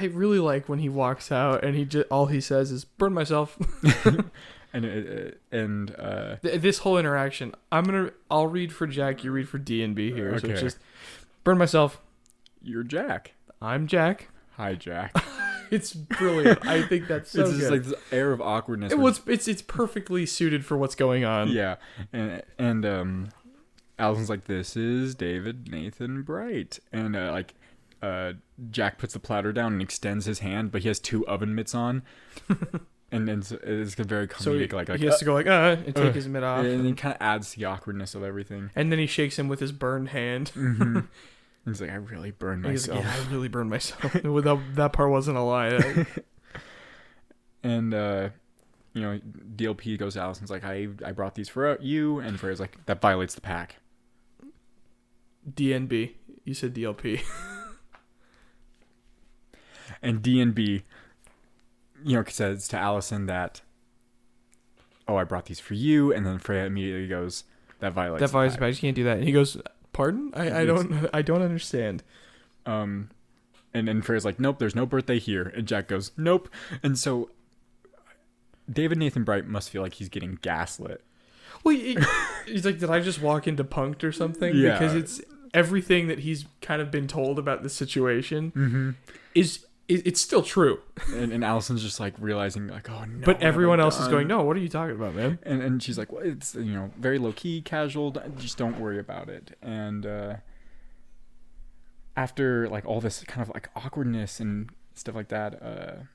really like when he walks out and all he says is, "Burn myself." And this whole interaction, I'll read for Jack, you read for D and B here. Okay. So it's just, "Burn myself." "You're Jack." "I'm Jack." "Hi, Jack." It's brilliant. I think that's so it's good. just like this air of awkwardness. It's perfectly suited for what's going on. Yeah, and Allison's like, "This is David Nathan Bright," and Jack puts the platter down and extends his hand, but he has two oven mitts on. And it's very comedic. So he has to go like, and take his mitt off. And it kind of adds to the awkwardness of everything. And then he shakes him with his burned hand. Mm-hmm. He's like, "I really burned myself." Like, "Yeah, I really burned myself." That part wasn't a lie. And, DLP goes to Allison's like, I brought these for you. And Freya's like, "That violates the pack." DNB. You said DLP. And DNB, says to Allison that, "Oh, I brought these for you." And then Freya immediately goes, "That violates the pact. You can't do that." And he goes, "Pardon? I don't understand." And Freya's like, "Nope, there's no birthday here." And Jack goes, "Nope." And so David Nathan Bright must feel like he's getting gaslit. Well, he's like, "Did I just walk into punked or something?" Yeah. Because everything that he's kind of been told about the situation it's still true. And Allison's just like realizing like, oh no. But everyone else is going, no, what are you talking about, man? And she's like, well, it's, very low key, casual. Just don't worry about it. And after like all this kind of like awkwardness and stuff like that,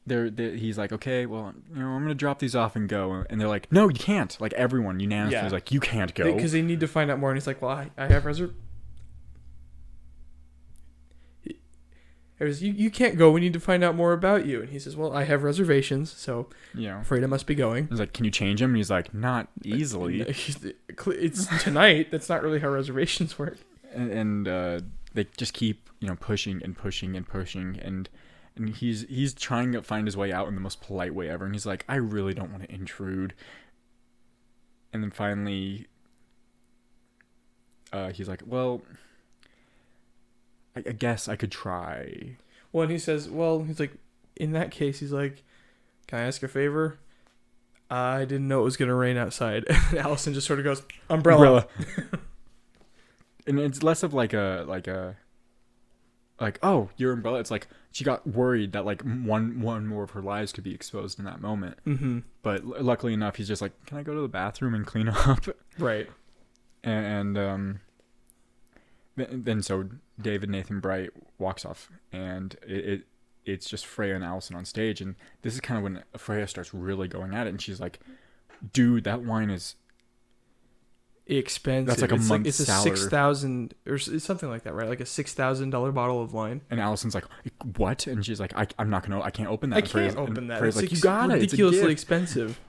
he's like, okay, well, I'm gonna drop these off and go. And they're like, no, you can't. Like everyone unanimously is like, you can't go because they need to find out more. And he's like, well, I have you can't go. We need to find out more about you. And he says, well, I have reservations, so afraid I must be going. He's like, can you change them? And he's like, not easily. It's tonight. That's not really how reservations work. And they just keep pushing and pushing and pushing, and he's trying to find his way out in the most polite way ever. And he's like, I really don't want to intrude. And then finally, he's like, well, I guess I could try. Well, and he says, he's like, in that case, he's like, can I ask a favor? I didn't know it was going to rain outside. And Allison just sort of goes, umbrella. And it's less of like, oh, your umbrella. It's like she got worried that like one more of her lives could be exposed in that moment. Mm-hmm. But luckily enough, he's just like, can I go to the bathroom and clean up? Right. And then so David Nathan Bright walks off, and it's just Freya and Allison on stage, and this is kind of when Freya starts really going at it, and she's like, dude, that wine is expensive. That's like a month's salary. It's a $6,000 or something like that, right? Like a $6,000 bottle of wine. And Allison's like, what? And she's like, I'm not gonna, I can't open that. I can't open that. Freya's like, you got it. Ridiculously expensive.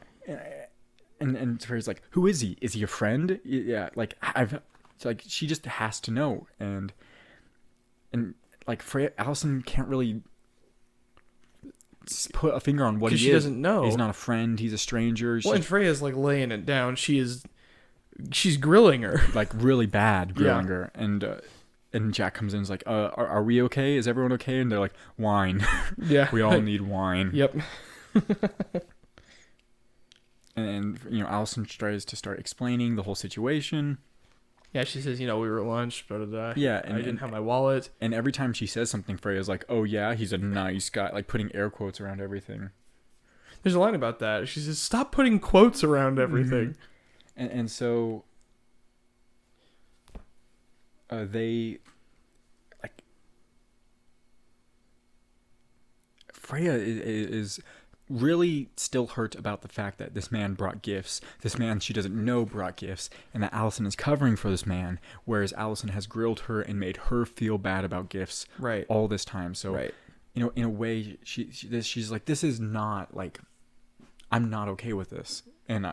And Freya's like, who is he? Is he a friend? Yeah, like it's like she just has to know, and like Allison can't really put a finger on what he is. She doesn't know. He's not a friend. He's a stranger. And Freya's like laying it down. She's grilling her, like really bad grilling her, and Jack comes in and is like, are we okay? Is everyone okay? And they're like, wine. Yeah, we all need wine. Yep. And Allison tries to start explaining the whole situation. Yeah, she says, we were at lunch, but yeah, I didn't have my wallet. And every time she says something, Freya's like, oh yeah, he's a nice guy, like putting air quotes around everything. There's a line about that. She says, stop putting quotes around everything. Mm-hmm. And so they, like, Freya is really still hurt about the fact that this man brought gifts. This man she doesn't know brought gifts, and that Allison is covering for this man, whereas Allison has grilled her and made her feel bad about gifts all this time. So, in a way, she's like, this is not, like, I'm not okay with this. And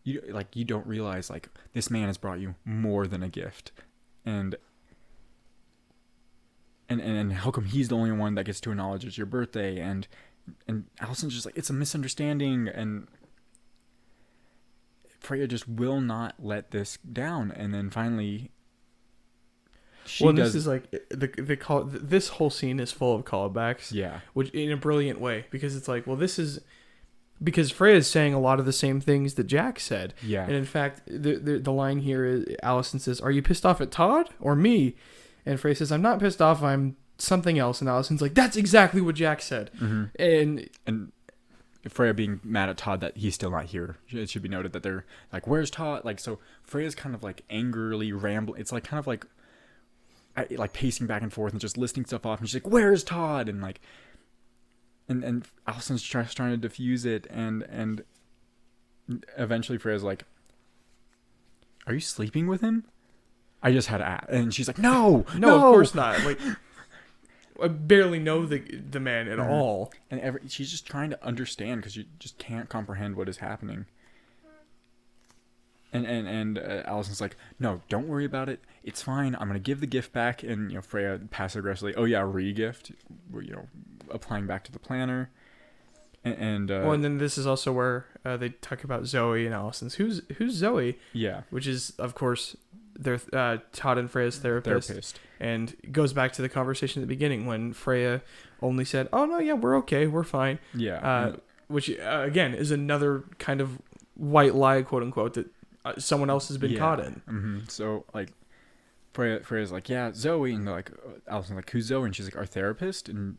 you don't realize, like, this man has brought you more than a gift. And how come he's the only one that gets to acknowledge it's your birthday? And Allison's just like, it's a misunderstanding, and Freya just will not let this down. And then finally, this is like this whole scene is full of callbacks. Yeah, which in a brilliant way, because it's like, well, this is because Freya is saying a lot of the same things that Jack said. Yeah, and in fact, the line here is Allison says, "Are you pissed off at Todd or me?" And Freya says, "I'm not pissed off. I'm something else." And Allison's like, that's exactly what Jack said. Mm-hmm. And Freya being mad at Todd that he's still not here. It should be noted that they're like, where's Todd? Like, so Freya's kind of like angrily rambling. It's like kind of like pacing back and forth and just listing stuff off, and she's like, where's Todd? And like and Allison's trying to diffuse it, and eventually Freya's like, are you sleeping with him? I just had to ask. And she's like, no, of course not. Like, I barely know the man at all. And she's just trying to understand, because you just can't comprehend what is happening. And Allison's like, no, don't worry about it. It's fine. I'm going to give the gift back. And, Freya passive aggressively, oh yeah, re-gift, applying back to the planner. And then this is also where they talk about Zoe and Allison's. Who's Zoe? Yeah. Which is, of course, their Todd and Freya's therapist. And it goes back to the conversation at the beginning when Freya only said, oh no, yeah, we're okay, we're fine. Yeah. Which again is another kind of white lie, quote unquote, that someone else has been caught in. Mm-hmm. So like, Freya's like, yeah, Zoe, and they're like, Allison's like, who's Zoe? And she's like, our therapist. And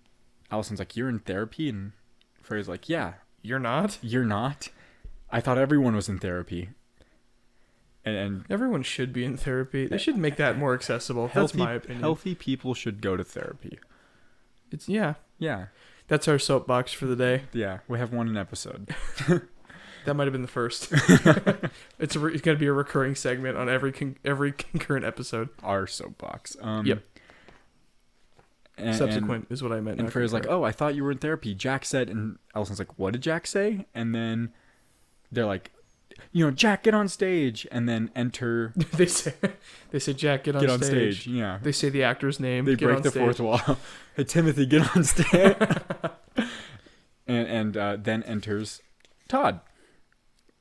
Allison's like, you're in therapy, and Freya's like, yeah, You're not? you're not. I thought everyone was in therapy. And Everyone should be in therapy. They should make that more accessible. That's my opinion. Healthy people should go to therapy. Yeah. That's our soapbox for the day. Yeah, we have one an episode. That might have been the first. It's going to be a recurring segment on every concurrent episode. Our soapbox. Yep. Subsequent is what I meant. And Freya's like, oh, I thought you were in therapy. Jack said, and Allison's like, what did Jack say? And then they're like, Jack, get on stage. And then enter. they say, Jack, get on stage. Yeah. They say the actor's name. They break the fourth wall. Hey, Timothy, get on stage. and then enters Todd.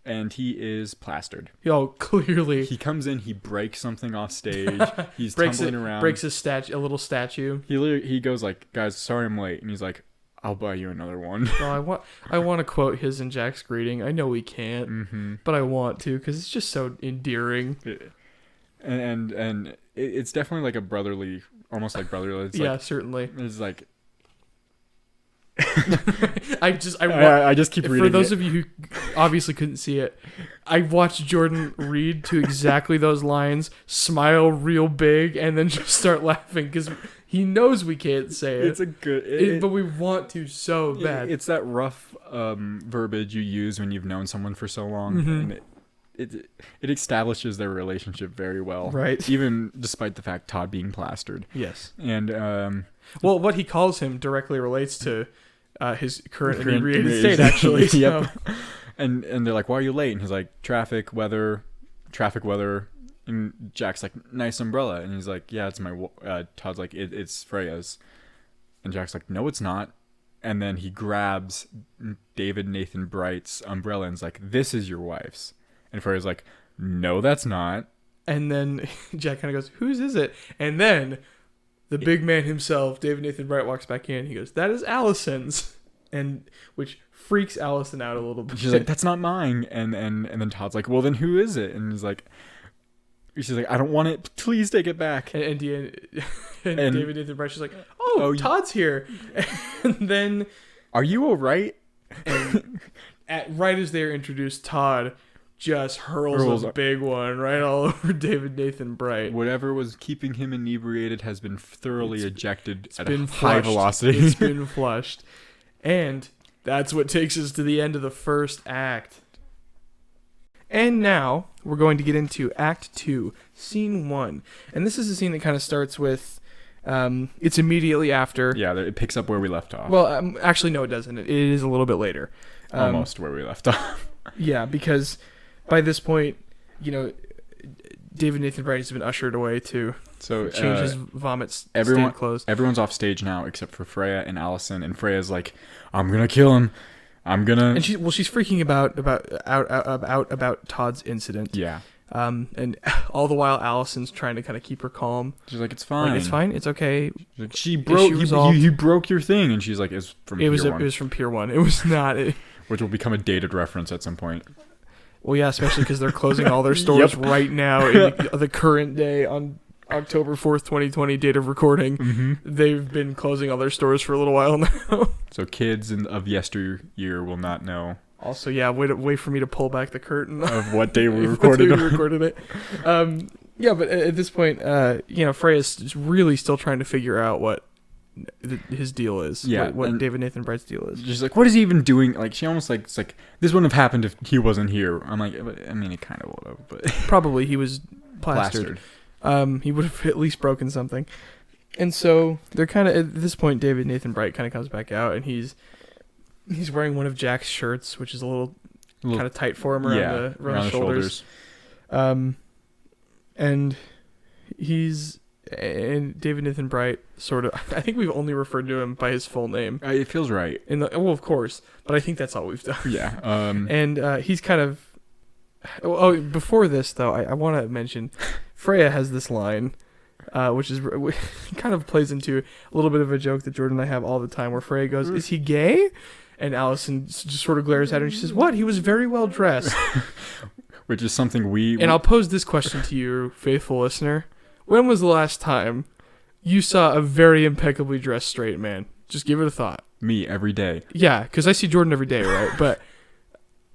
And he is plastered. Clearly. He comes in, he breaks something off stage. He's breaks tumbling around. Breaks a little statue. He goes like, guys, sorry I'm late. And he's like, I'll buy you another one. No, I want to quote his and Jack's greeting. I know we can't, but I want to because it's just so endearing. And it's definitely like a brotherly, almost like brotherly. It's certainly. It's like. I just keep reading. For those of you who obviously couldn't see it, I watched Jordan read to exactly those lines, smile real big, and then just start laughing because he knows we can't say it. It's a good, but we want to so bad. It's that rough verbiage you use when you've known someone for so long, and it establishes their relationship very well, right? Even despite the fact Todd being plastered. Yes, and well, what he calls him directly relates to his current inebriated state, actually. So. Yep. And they're like, why are you late? And he's like, traffic weather. And Jack's like, nice umbrella. And he's like, yeah, it's my. Todd's like, it's Freya's. And Jack's like, no, it's not. And then he grabs David Nathan Bright's umbrella and is like, this is your wife's. And Freya's like, no, that's not. And then Jack kind of goes, whose is it? And then the big man himself, David Nathan Bright, walks back in. He goes, that is Allison's. And which freaks Allison out a little bit. She's like, that's not mine. And then Todd's like, well, then who is it? And she's like, I don't want it. Please take it back. And David Nathan Bright, she's like, oh, Todd's here. And then, are you all right? And right as they're introduced, Todd just hurls a big one right all over David Nathan Bright. Whatever was keeping him inebriated has been thoroughly ejected at a flushed. High velocity. It's been flushed. And that's what takes us to the end of the first act. And now we're going to get into Act 2, Scene 1. And this is a scene that kind of starts with, it's immediately after. Yeah, it picks up where we left off. Well, actually, no, it doesn't. It is a little bit later. Almost where we left off. Yeah, because by this point, David Nathan Bright has been ushered away to change his vomit state clothes. Everyone's off stage now except for Freya and Allison, and Freya's like, I'm gonna kill him. And she's freaking about Todd's incident. Yeah. And all the while Allison's trying to kind of keep her calm. She's like, it's fine. Like, it's fine. It's okay. Like, he broke your thing, and she's like, it's from Pier 1. It was from Pier 1. It was not. Which will become a dated reference at some point. Well, yeah, especially because they're closing all their stores right now in the current day on October 4th, 2020, date of recording. Mm-hmm. They've been closing all their stores for a little while now. So kids of yesteryear will not know. Also, yeah, wait for me to pull back the curtain of what day we recorded it. Yeah, but at this point, Freya's really still trying to figure out what his deal is. Yeah, what David Nathan Bright's deal is. She's like, what is he even doing? Like, she almost like, it's like, this wouldn't have happened if he wasn't here. I'm like, I mean, it kind of would have, but probably he was plastered. He would have at least broken something. And so they're kind of at this point. David Nathan Bright kind of comes back out, and he's wearing one of Jack's shirts, which is a little kind of tight for him around the shoulders. And David Nathan Bright sort of, I think we've only referred to him by his full name. It feels right. Well, of course, but I think that's all we've done. Yeah. And he's kind of. Oh, before this though, I want to mention, Freya has this line, which is kind of plays into a little bit of a joke that Jordan and I have all the time, where Freya goes, "Is he gay?" And Allison just sort of glares at her and she says, "What? He was very well dressed." which is something And I'll pose this question to you, faithful listener. When was the last time you saw a very impeccably dressed straight man? Just give it a thought. Me, every day. Yeah, because I see Jordan every day, right? But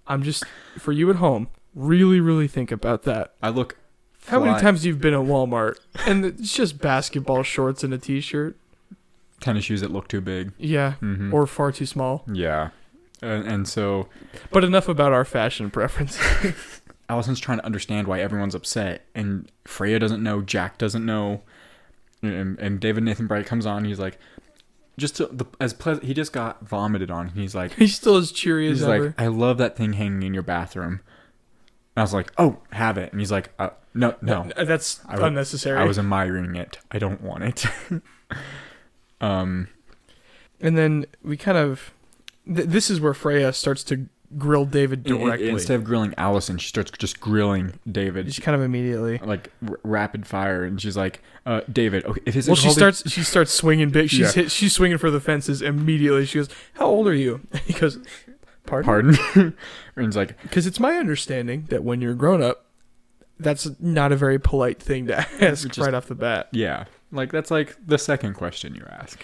I'm just, for you at home, really, really think about that. I look How many times you've been at Walmart and it's just basketball shorts and a t-shirt? Tennis shoes that look too big. Yeah, or far too small. Yeah. And so... But enough about our fashion preferences. Allison's trying to understand why everyone's upset, and Freya doesn't know, Jack doesn't know, and David Nathan Bright comes on, and he's like... he just got vomited on. He's like, he's still as cheery as ever. Like, I love that thing hanging in your bathroom. And I was like, oh, have it. And he's like, no. That's unnecessary. I was admiring it. I don't want it. And then we kind of, this is where Freya starts to grill David directly. Instead of grilling Allison, she starts just grilling David. Just kind of immediately, like rapid fire, and she's like, "David, okay." If his she starts swinging big. She's swinging for the fences immediately. She goes, "How old are you?" He goes, "Pardon." And he's like, "Because it's my understanding that when you're grown up, that's not a very polite thing to ask right off the bat." Yeah. Like, that's like the second question you ask.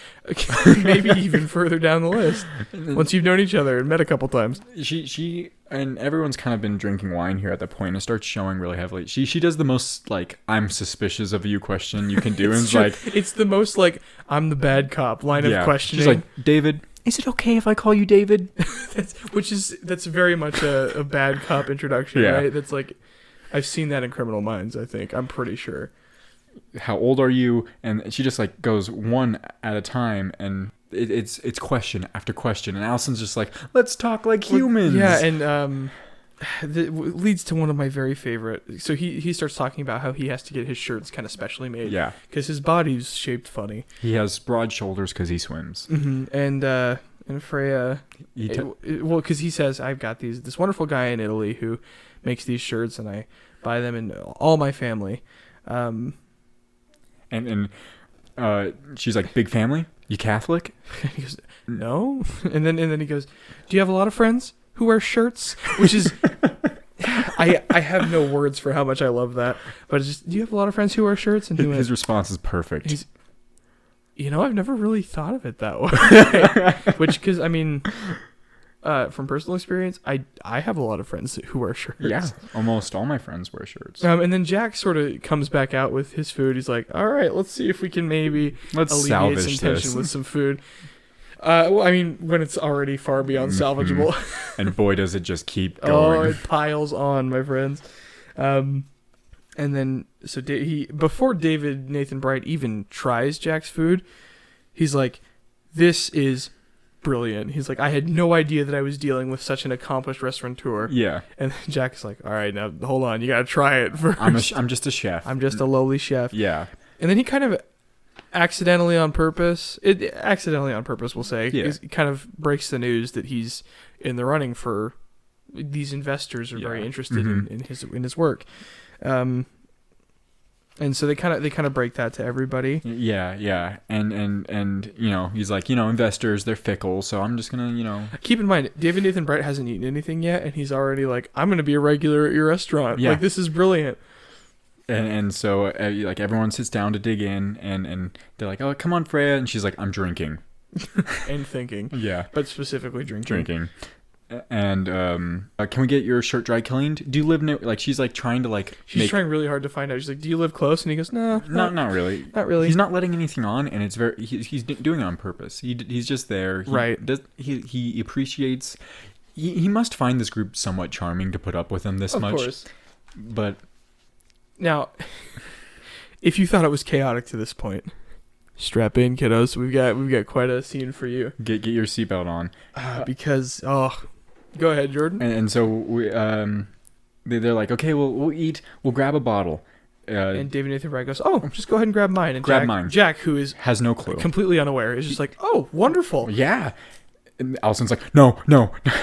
Maybe even further down the list. Once you've known each other and met a couple times. She and everyone's kind of been drinking wine here at that point, and it starts showing really heavily. She does the most, like, I'm suspicious of you question you can do. And it's the most, like, I'm the bad cop line of questioning. She's like, David, is it okay if I call you David? That's very much a bad cop introduction, right? That's like, I've seen that in Criminal Minds, I think. I'm pretty sure. How old are you? And she just like goes one at a time, and it's question after question, and Allison's just like, let's talk like humans. Yeah. And leads to one of my very favorite. So he starts talking about how he has to get his shirts kind of specially made, because his body's shaped funny. He has broad shoulders because he swims. And Freya, because he says, I've got this wonderful guy in Italy who makes these shirts, and I buy them in all my family. And she's like, big family? You Catholic? He goes, no. And then he goes, do you have a lot of friends who wear shirts? Which is, I have no words for how much I love that. But it's just, do you have a lot of friends who wear shirts? And his response is perfect. I've never really thought of it that way. Which, because, I mean... from personal experience, I have a lot of friends who wear shirts. Yeah, almost all my friends wear shirts. And then Jack sort of comes back out with his food. He's like, all right, let's see if we can maybe alleviate some tension with some food. Well, I mean, when it's already far beyond salvageable. And boy, does it just keep going. Oh, it piles on, my friends. And then, so before David Nathan Bright even tries Jack's food, he's like, this is brilliant. He's like, I had no idea that I was dealing with such an accomplished restaurateur. Yeah. And Jack's like, all right, now hold on, you gotta try it first. I'm just a chef. I'm just a lowly chef. Yeah. And then he kind of accidentally on purpose, we'll say, he kind of breaks the news that he's in the running for these investors are very interested in his work. And so they kind of break that to everybody. Yeah. And he's like, investors, they're fickle, so I'm just gonna, Keep in mind, David Nathan Bright hasn't eaten anything yet, and he's already like, I'm gonna be a regular at your restaurant. Yeah. Like, this is brilliant. And so like everyone sits down to dig in, and they're like, oh, come on, Freya, and she's like, I'm drinking. And thinking. Yeah. But specifically drinking. And can we get your shirt dry cleaned? Do you live near? Like, she's like trying to she's trying really hard to find out. She's like, do you live close? And he goes, no, not really. Not really. He's not letting anything on, and it's he's doing it on purpose. He's just there. He appreciates. He must find this group somewhat charming to put up with him this much. Of course. But now, if you thought it was chaotic to this point, strap in, kiddos. We've got quite a scene for you. Get your seatbelt on, because go ahead, Jordan. And so we they're like, okay, we'll eat. We'll grab a bottle. And David Nathan Bright goes, oh, just go ahead and grab mine. And mine. Jack, who has no clue, completely unaware, is just like, oh, wonderful. Yeah. And Allison's like, no,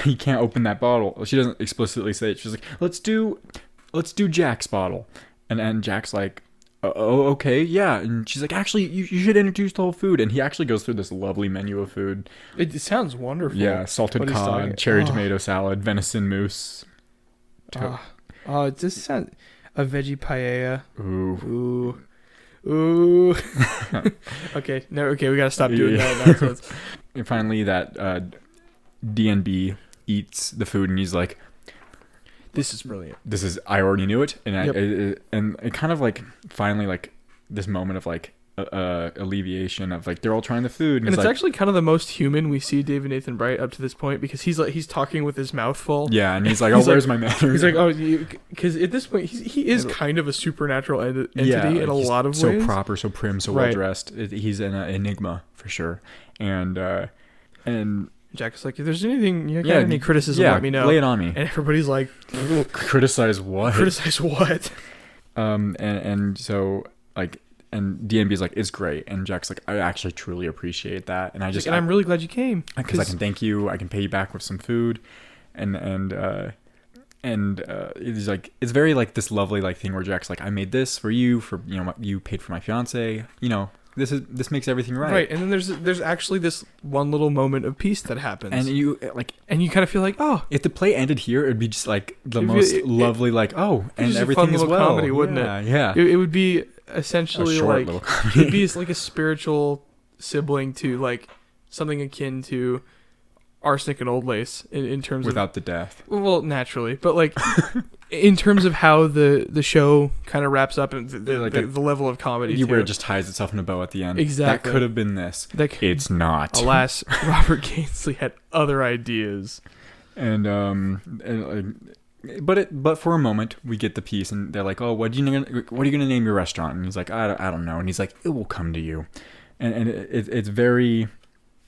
he can't open that bottle. She doesn't explicitly say it. She's like, let's do Jack's bottle. And Jack's like, oh, okay, yeah. And she's like, actually, you should introduce the whole food. And he actually goes through this lovely menu of food. It sounds wonderful. Yeah, salted cod, cherry tomato salad, venison mousse, Oh, it just sounds a veggie paella. Ooh. Ooh. Okay, we gotta stop doing that. And finally, that DNB eats the food, and he's like, "This is brilliant. I already knew it," and Yep. and it kind of like finally like this moment of like alleviation of like they're all trying the food, And it's like, actually kind of the most human we see David Nathan Bright up to this point, because he's talking with his mouth full. yeah, and he's like, "Oh, where's my manners?" He's like, "Oh, because at this point he is kind of a supernatural entity in a lot of ways. So proper, so prim, so Right. well dressed. He's an enigma for sure, and Jack's like, if there's anything, you got any criticism, let me know. Lay it on me. And everybody's like, criticize what? Criticize what? And so like, and DNB's like, it's great, and Jack's like, I actually truly appreciate that, and I'm really glad you came, because I can thank you, I can pay you back with some food, and it's like, it's very like this lovely like thing where Jack's like, I made this for you, for you paid for my fiance, this makes everything right. Right, and then there's actually this one little moment of peace that happens, and you kind of feel like, oh, if the play ended here, it'd be just like the most lovely, like, oh, and everything is well. Comedy, wouldn't it? Yeah. It would be essentially A short like little comedy. it'd be like a spiritual sibling to like something akin to Arsenic and Old Lace in terms without the death. Well, naturally, but like in terms of how the show kind of wraps up and the level of comedy, where it just ties itself in a bow at the end. Exactly. That could have been this. It's not. Alas, Robert Gainsley had other ideas. And but for a moment we get the piece, and they're like, oh, what are you gonna name your restaurant? And he's like, I don't know. And he's like, it will come to you. And it's very,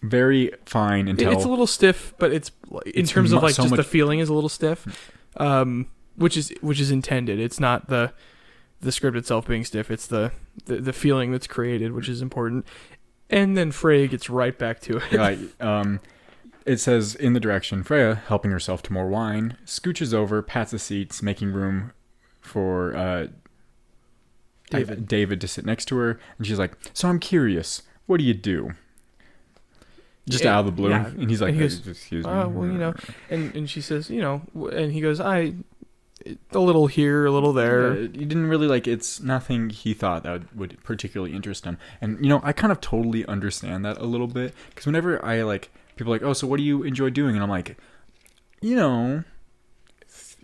very fine until it's a little stiff, but it's in terms of like the feeling is a little stiff, which is intended. It's not the script itself being stiff. It's the feeling that's created, which is important. And then Freya gets right back to it. Right. It says, in the direction, Freya, helping herself to more wine, scooches over, pats the seats, making room for David to sit next to her. And she's like, so I'm curious, what do you do? Just out of the blue. Yeah. And he's like, excuse me. Well, and she says, and he goes, a little here, a little there. He didn't really it's nothing he thought that would particularly interest him. And, I kind of totally understand that a little bit. Because whenever people are like, oh, so what do you enjoy doing? And I'm like,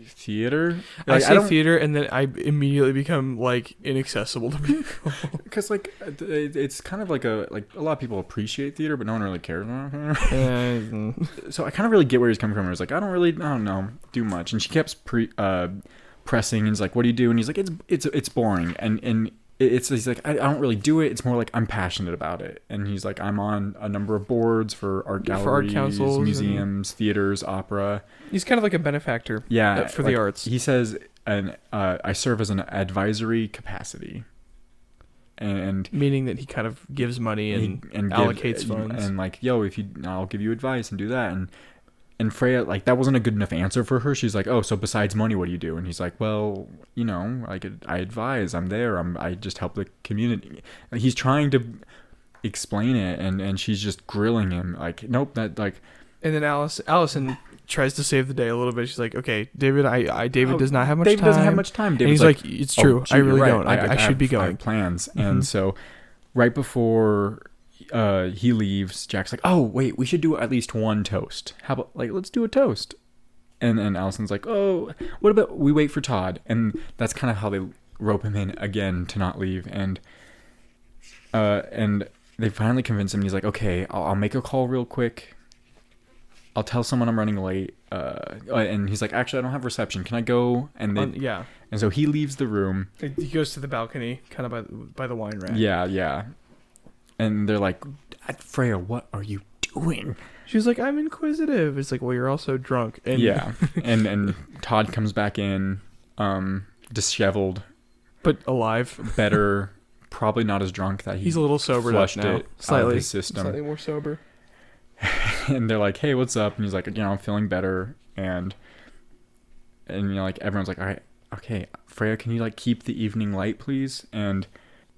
theater. I say theater, and then I immediately become inaccessible to people. Because it's kind of like a lot of people appreciate theater, but no one really cares about it. So I kind of really get where he's coming from. He's like, I don't know, do much. And she kept pressing, and he's like, what do you do? And he's like, it's boring. And he's like, I don't really do it. It's more like I'm passionate about it. And he's like, I'm on a number of boards for art galleries, for art councils, museums, theaters, opera. He's kind of like a benefactor. Yeah, for the arts. He says, I serve as an advisory capacity. And meaning that he kind of gives money and allocates funds. And I'll give you advice and do that. And Freya, that wasn't a good enough answer for her. She's like, oh, so besides money, what do you do? And he's like, well, I advise. I'm there. I just help the community. He's trying to explain it, and she's just grilling him. Nope, that. And then Allison tries to save the day a little bit. She's like, okay, David, David does not have much David time. doesn't have much time. David's and he's like, it's true. I really don't. I should be going. I have plans. Mm-hmm. And so right before he leaves, Jack's like, oh wait, we should do at least one toast. How about let's do a toast? And Allison's like, oh, what about we wait for Todd? And that's kind of how they rope him in again to not leave. And they finally convince him. And he's like, okay, I'll make a call real quick. I'll tell someone I'm running late. And he's like, actually, I don't have reception. Can I go? And yeah. And so he leaves the room. He goes to the balcony, kind of by the wine rack. Yeah. And they're like, Freya, what are you doing? She's like, I'm inquisitive. It's like, well, you're also drunk. And yeah. and Todd comes back in, disheveled. But alive. Better. Probably not as drunk that he's a little sobered up now. It out of his system. Slightly more sober. And they're like, hey, what's up? And he's like, I'm feeling better. And everyone's like, all right, okay, Freya, can you keep the evening light, please? And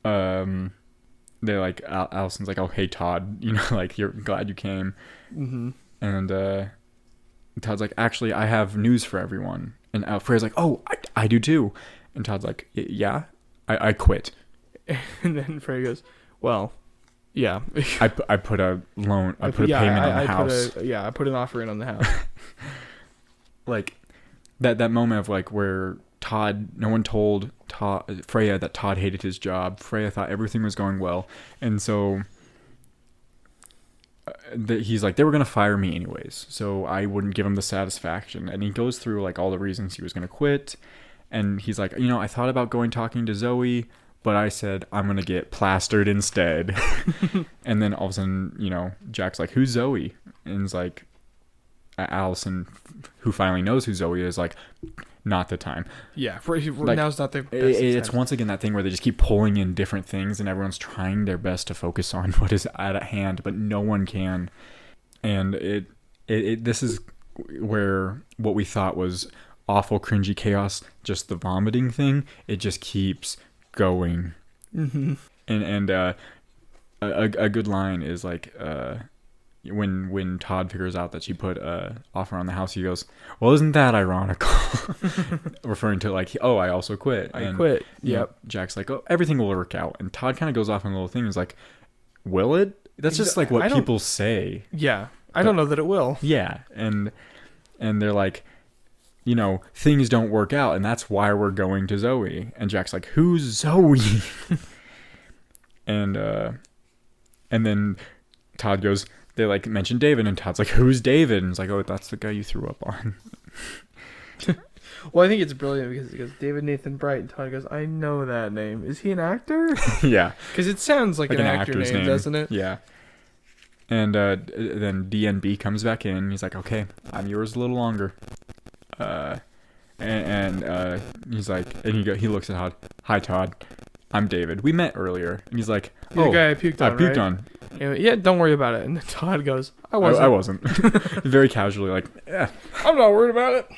they're like, Allison's like, oh, hey, Todd, you're glad you came. Mm-hmm. And Todd's like, actually, I have news for everyone. And Freya's like, oh, I do too. And Todd's like, yeah, I quit. And then Freya goes, well, yeah. I put a loan, I put a payment on the house. I put an offer in on the house. Like that moment of like where no one told Freya that Todd hated his job. Freya thought everything was going well. And so he's like, they were going to fire me anyways. So I wouldn't give him the satisfaction. And he goes through like all the reasons he was going to quit. And he's like, I thought about talking to Zoe, but I said, I'm going to get plastered instead. And then all of a sudden, Jack's like, who's Zoe? And it's like, Allison, who finally knows who Zoe is, like, not the time. Yeah, like, now's not the best it's time. Once again that thing where they just keep pulling in different things and everyone's trying their best to focus on what is at hand, but no one can. And this is where what we thought was awful, cringy chaos, just the vomiting thing, it just keeps going. Mm-hmm. And a good line is like, when Todd figures out that she put a offer on the house, he goes, well, isn't that ironical? Referring to like, I also quit. I quit. Yep. Jack's like, everything will work out. And Todd kind of goes off on a little thing. He's like, will it? That's just like what people say. Yeah. I don't know that it will. Yeah. And they're like, things don't work out. And that's why we're going to Zoe. And Jack's like, who's Zoe? and then Todd goes, they like mention David, and Todd's like, who's David? And it's like, that's the guy you threw up on. Well, I think it's brilliant because he goes, David Nathan Bright, and Todd goes, I know that name. Is he an actor? Yeah. Because it sounds like an actor's name, doesn't it? Yeah. And then DNB comes back in. He's like, okay, I'm yours a little longer. And he's like, and he looks at Todd. Hi, Todd. I'm David. We met earlier. And he's like, the guy I puked on, right? on. Yeah, don't worry about it. And then Todd goes, I wasn't. Very casually, like, I'm not worried about it.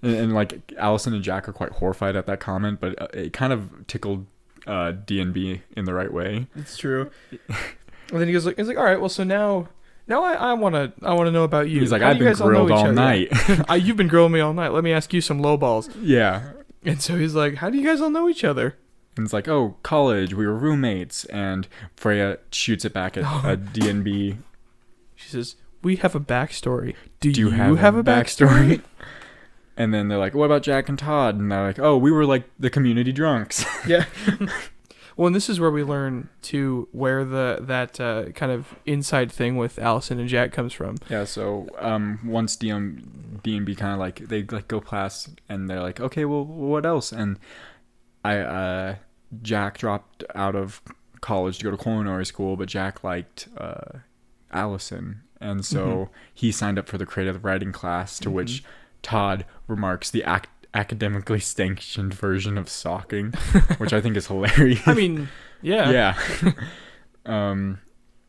And like Allison and Jack are quite horrified at that comment, but it kind of tickled DNB in the right way. It's true. And then he's like, all right, well, so now I want to know about you. He's like, I've been grilled all night. You've been grilling me all night. Let me ask you some lowballs. Yeah. And so he's like, how do you guys all know each other? And it's like, college, we were roommates. And Freya shoots it back at DNB. She says, we have a backstory. Do you have a backstory? And then they're like, what about Jack and Todd? And they're like, we were like the community drunks. Yeah. Well, and this is where we learn too where that kind of inside thing with Allison and Jack comes from. Yeah. So once DNB kind of like they like go class and they're like, okay, well, what else? And Jack dropped out of college to go to culinary school, but Jack liked Allison, and so he signed up for the creative writing class, to which Todd remarks the academically sanctioned version of socking, which I think is hilarious. I mean, yeah. And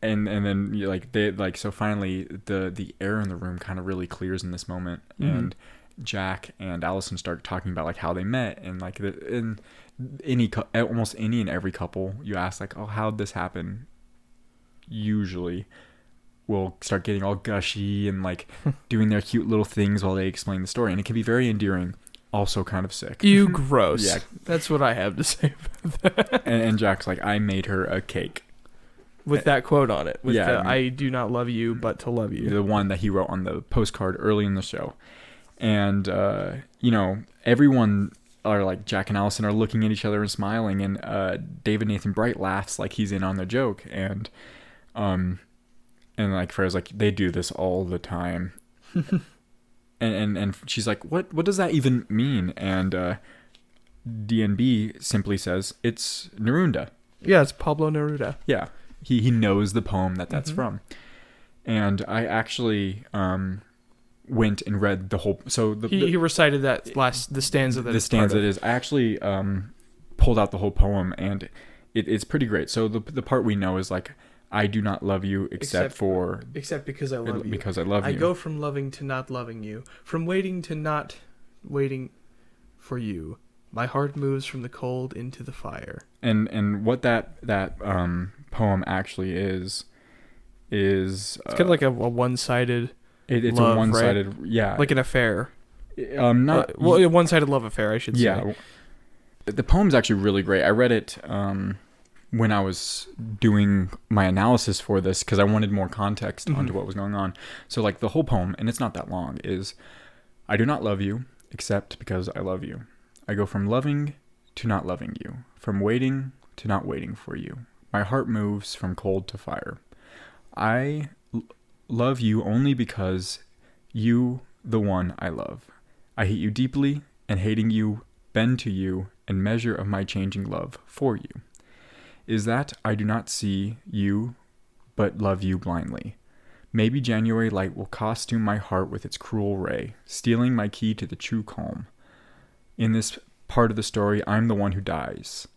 then so finally the air in the room kind of really clears in this moment, and Jack and Allison start talking about like how they met, and like in almost any and every couple you ask like, how'd this happen, usually will start getting all gushy and like doing their cute little things while they explain the story, and it can be very endearing, also kind of sick. You gross. Yeah. That's what I have to say about that. And Jack's like, I made her a cake. With that quote on it. With yeah, I do not love you, but to love you. The one that he wrote on the postcard early in the show. And, everyone are like, Jack and Allison are looking at each other and smiling. And David Nathan Bright laughs like he's in on the joke. And like Freya's like, they do this all the time. and she's like, what does that even mean? And DNB simply says, it's Neruda. Yeah, it's Pablo Neruda. Yeah. He knows the poem that's from. And I actually went and read the whole. So he recited the stanza that the stanza is. I actually pulled out the whole poem, and it's pretty great. So the part we know is like, I do not love you except because I love you. Because I love you. I go from loving to not loving you, from waiting to not waiting for you. My heart moves from the cold into the fire. And what that poem actually is it's kind of like a one-sided it's love, a one-sided, right? yeah, like an affair. Not a one-sided love affair, I should say. Yeah. The poem's actually really great. I read it when I was doing my analysis for this because I wanted more context onto what was going on. So like the whole poem, and it's not that long, is I do not love you except because I love you. I go from loving to not loving you, from waiting to not waiting for you. My heart moves from cold to fire. I love you only because you, the one I love. I hate you deeply, and hating you, bend to you, and measure of my changing love for you. Is that I do not see you, but love you blindly. Maybe January light will costume my heart with its cruel ray, stealing my key to the true calm. In this part of the story, I'm the one who dies.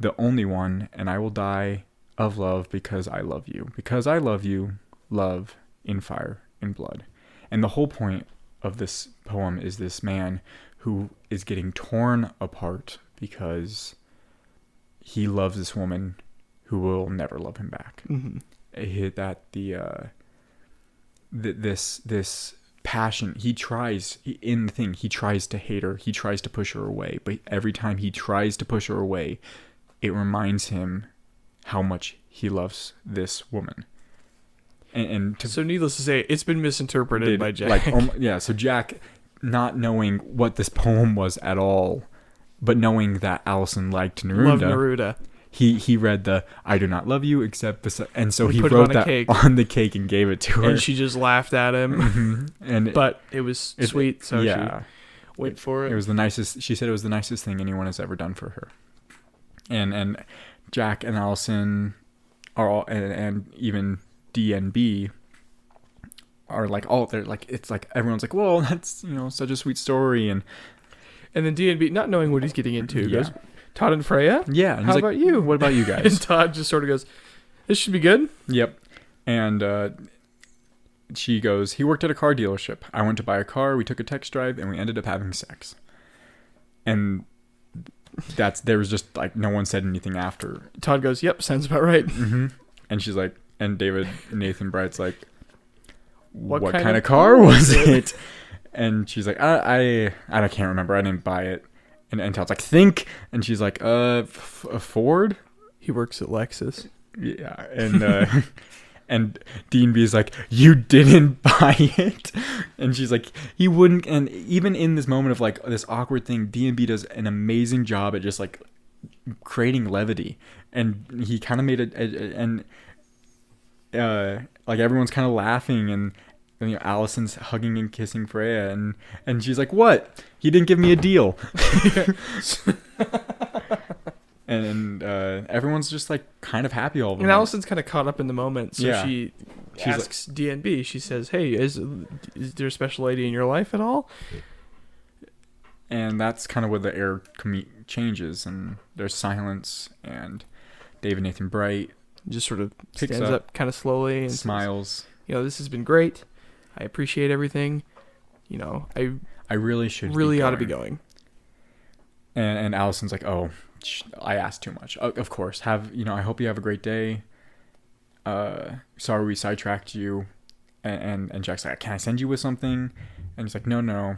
The only one, and I will die of love because I love you. Because I love you, love in fire, in blood. And the whole point of this poem is this man who is getting torn apart because he loves this woman who will never love him back. This passion, he tries to hate her, he tries to push her away, but every time he tries to push her away, it reminds him how much he loves this woman. So needless to say, it's been misinterpreted by Jack. So Jack, not knowing what this poem was at all, but knowing that Allison liked Neruda. Love Neruda. He read the I do not love you except and so he put wrote it on that on the cake and gave it to her. And she just laughed at him. But it was sweet, so she went for it. It was the nicest. She said it was the nicest thing anyone has ever done for her. And Jack and Allison are all, and even D and B are like all, they're like, it's like everyone's like, well, that's, such a sweet story. And then D and B, not knowing what he's getting into, goes, Todd and Freya? Yeah. And how about you? What about you guys? And Todd just sort of goes, this should be good. Yep. And she goes, he worked at a car dealership. I went to buy a car. We took a test drive and we ended up having sex. And there was just like, no one said anything after. Todd goes, yep, sounds about right. And she's like, and David Nathan Bright's like, what kind of car was it? And she's like, I can't remember. I didn't buy it. And Todd's like, think. And she's like, a Ford? He works at Lexus. Yeah. And and D&B is like, you didn't buy it? And she's like, he wouldn't. And even in this moment of like this awkward thing, D&B does an amazing job at just like creating levity. And he kind of made it, and like everyone's kind of laughing, and Allison's hugging and kissing Freya, and she's like, what? He didn't give me a deal. And everyone's just like kind of happy all of them. And Allison's kind of caught up in the moment, so she asks like, D&B, she says, hey, is there a special lady in your life at all? And that's kind of where the air changes, and there's silence, and David Nathan Bright just sort of stands up kind of slowly and smiles. Says, this has been great. I appreciate everything. I really ought to be going. And Allison's like, oh, I asked too much. Of course. I hope you have a great day. Sorry we sidetracked you. And Jack's like, can I send you with something? And he's like, no.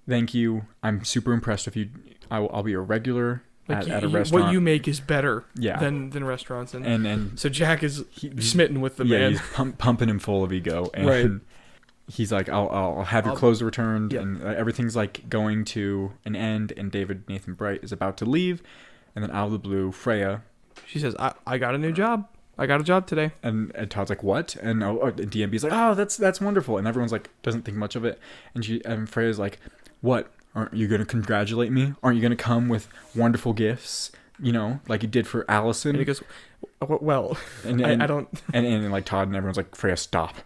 Thank you. I'm super impressed with you. I'll be a regular at a restaurant. What you make is better than restaurants. And so Jack is smitten with the man. He's pumping him full of ego. And he's like, I'll have your clothes returned. Yep. And everything's like going to an end. And David Nathan Bright is about to leave. And then out of the blue, Freya. She says, I got a new job. I got a job today. And Todd's like, what? And DMB's like, oh, that's wonderful. And everyone's like, doesn't think much of it. And Freya's like, what? Aren't you going to congratulate me? Aren't you going to come with wonderful gifts? Like you did for Allison? And he goes, well, I don't. And like Todd and everyone's like, Freya, stop.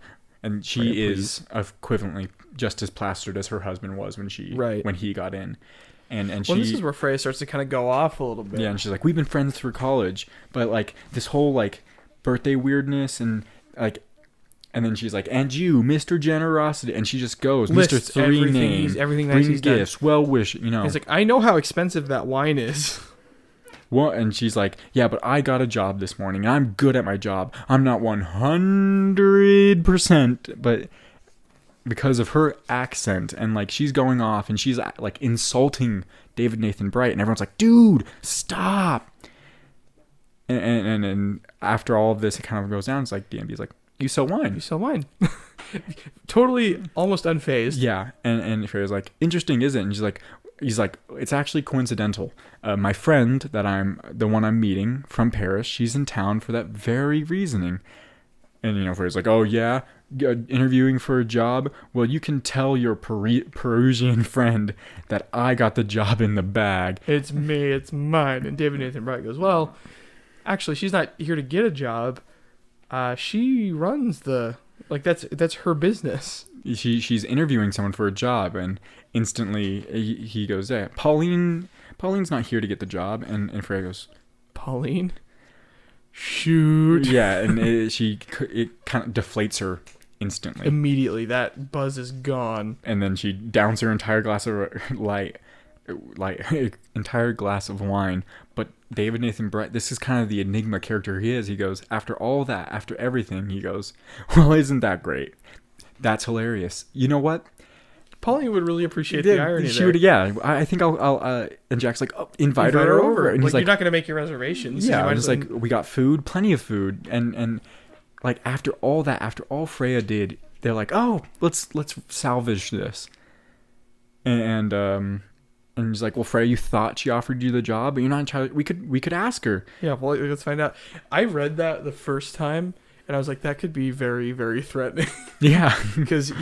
And she Freya, is equivalently just as plastered as her husband was when he got in. And she, this is where Freya starts to kind of go off a little bit. Yeah, and she's like, we've been friends through college. But like this whole like birthday weirdness and like, and then she's like, and you, Mr. Generosity. And she just goes, lists Mr. Three Names, everything bring gifts, done. Well wish, He's like, I know how expensive that wine is. Well, and she's like, yeah, but I got a job this morning. I'm good at my job. I'm not 100%, but because of her accent, and like she's going off and she's like insulting David Nathan Bright, and everyone's like, dude, stop. And after all of this, it kind of goes down. It's like DMB's like, you sell wine. You sell wine. Totally, almost unfazed. Yeah, and Freya's like, interesting, isn't it? And he's like, it's actually coincidental. My friend the one I'm meeting from Paris, she's in town for that very reasoning. And Freya's like, oh yeah, interviewing for a job. Well, you can tell your Parisian friend that I got the job in the bag. It's me, it's mine. And David Nathan Bright goes, well, actually, she's not here to get a job. She runs that's her business. She's interviewing someone for a job, and instantly he goes, "Hey, Pauline's not here to get the job." And Freya goes, "Pauline, shoot!" Yeah, and it kind of deflates her instantly. Immediately, that buzz is gone. And then she downs her entire glass of entire glass of wine. But David Nathan Bright, this is kind of the enigma character he is. He goes, after all that, after everything, he goes, well, isn't that great? That's hilarious. You know what? Pauline would really appreciate the irony she there. Would, yeah. I think I'll and Jack's like, oh, invite her over. And he's like, you're not going to make your reservations. Yeah, so like, we got food, plenty of food. And like, after all that, after all Freya did, they're like, oh, let's salvage this. And he's like, well, Freya, you thought she offered you the job, but you're not entirely. We could ask her. Yeah, well, let's find out. I read that the first time, and I was like, that could be very, very threatening. Yeah, because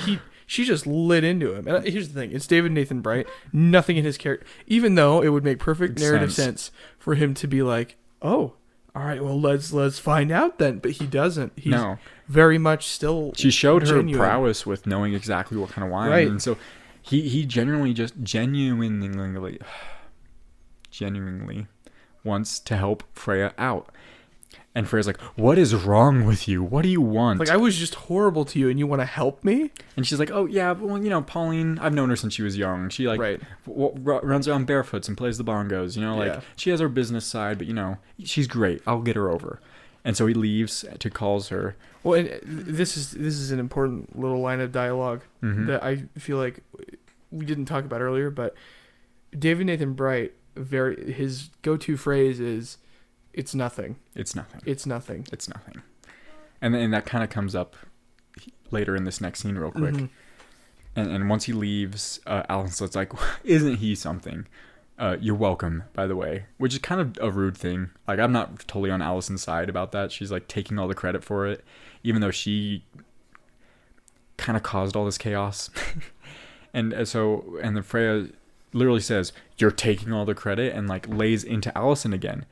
she just lit into him. And here's the thing: it's David Nathan Bright. Nothing in his character, even though it would make perfect narrative sense for him to be like, oh, all right, well, let's find out then. But he doesn't. He's very much still. She showed genuine. her prowess with knowing exactly what kind of wine, right? And so. He genuinely wants to help Freya out. And Freya's like, what is wrong with you? What do you want? Like, I was just horrible to you and you want to help me? And she's like, oh, yeah, well, Pauline, I've known her since she was young. She, runs around barefoots and plays the bongos, she has her business side, but, she's great. I'll get her over. And so he leaves to calls her. Well, and this is an important little line of dialogue that I feel like we didn't talk about earlier, but David Nathan Bright, his go-to phrase is, "It's nothing. It's nothing. It's nothing. It's nothing." And that kind of comes up later in this next scene real quick. Mm-hmm. And once he leaves, Alison's like, "Isn't he something?" You're welcome, by the way, which is kind of a rude thing. Like, I'm not totally on Alison's side about that. She's like taking all the credit for it, even though she kind of caused all this chaos. And then Freya literally says, "You're taking all the credit," and like lays into Alison again.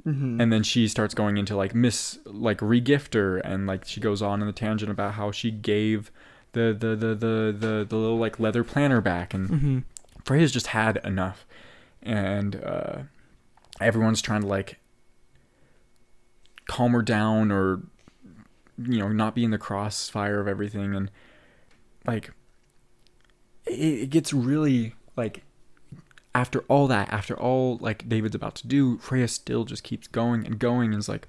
Mm-hmm. And then she starts going into like regifter, and like she goes on in the tangent about how she gave the little like leather planner back, and Freya's just had enough. And everyone's trying to like calm her down, or not be in the crossfire of everything. And like it gets really like, after all like David's about to do, Freya still just keeps going and going, and is like,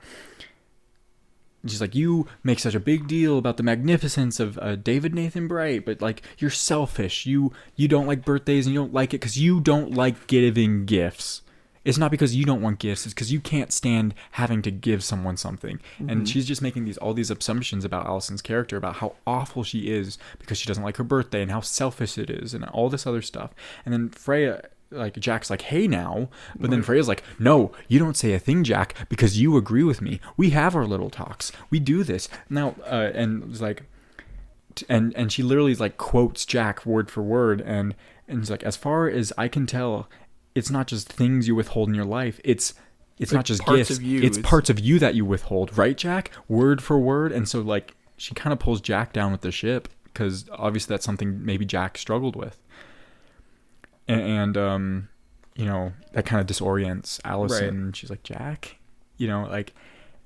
she's like, you make such a big deal about the magnificence of David Nathan Bright, but like, you're selfish. You don't like birthdays, and you don't like it because you don't like giving gifts. It's not because you don't want gifts. It's because you can't stand having to give someone something. Mm-hmm. And she's just making all these assumptions about Alison's character, about how awful she is because she doesn't like her birthday, and how selfish it is, and all this other stuff. And then Freya, like, Jack's like, hey now, but then Freya's like, no, you don't say a thing, Jack, because you agree with me. We have our little talks. We do this now. And it's like, and she literally like quotes Jack word for word, and it's like, as far as I can tell, it's not just things you withhold in your life. It's like not just parts gifts. Of you. It's parts of you that you withhold, right, Jack? Word for word. And so like, she kind of pulls Jack down with the ship, because obviously that's something maybe Jack struggled with. And that kind of disorients Alison. Right. She's like, Jack, like,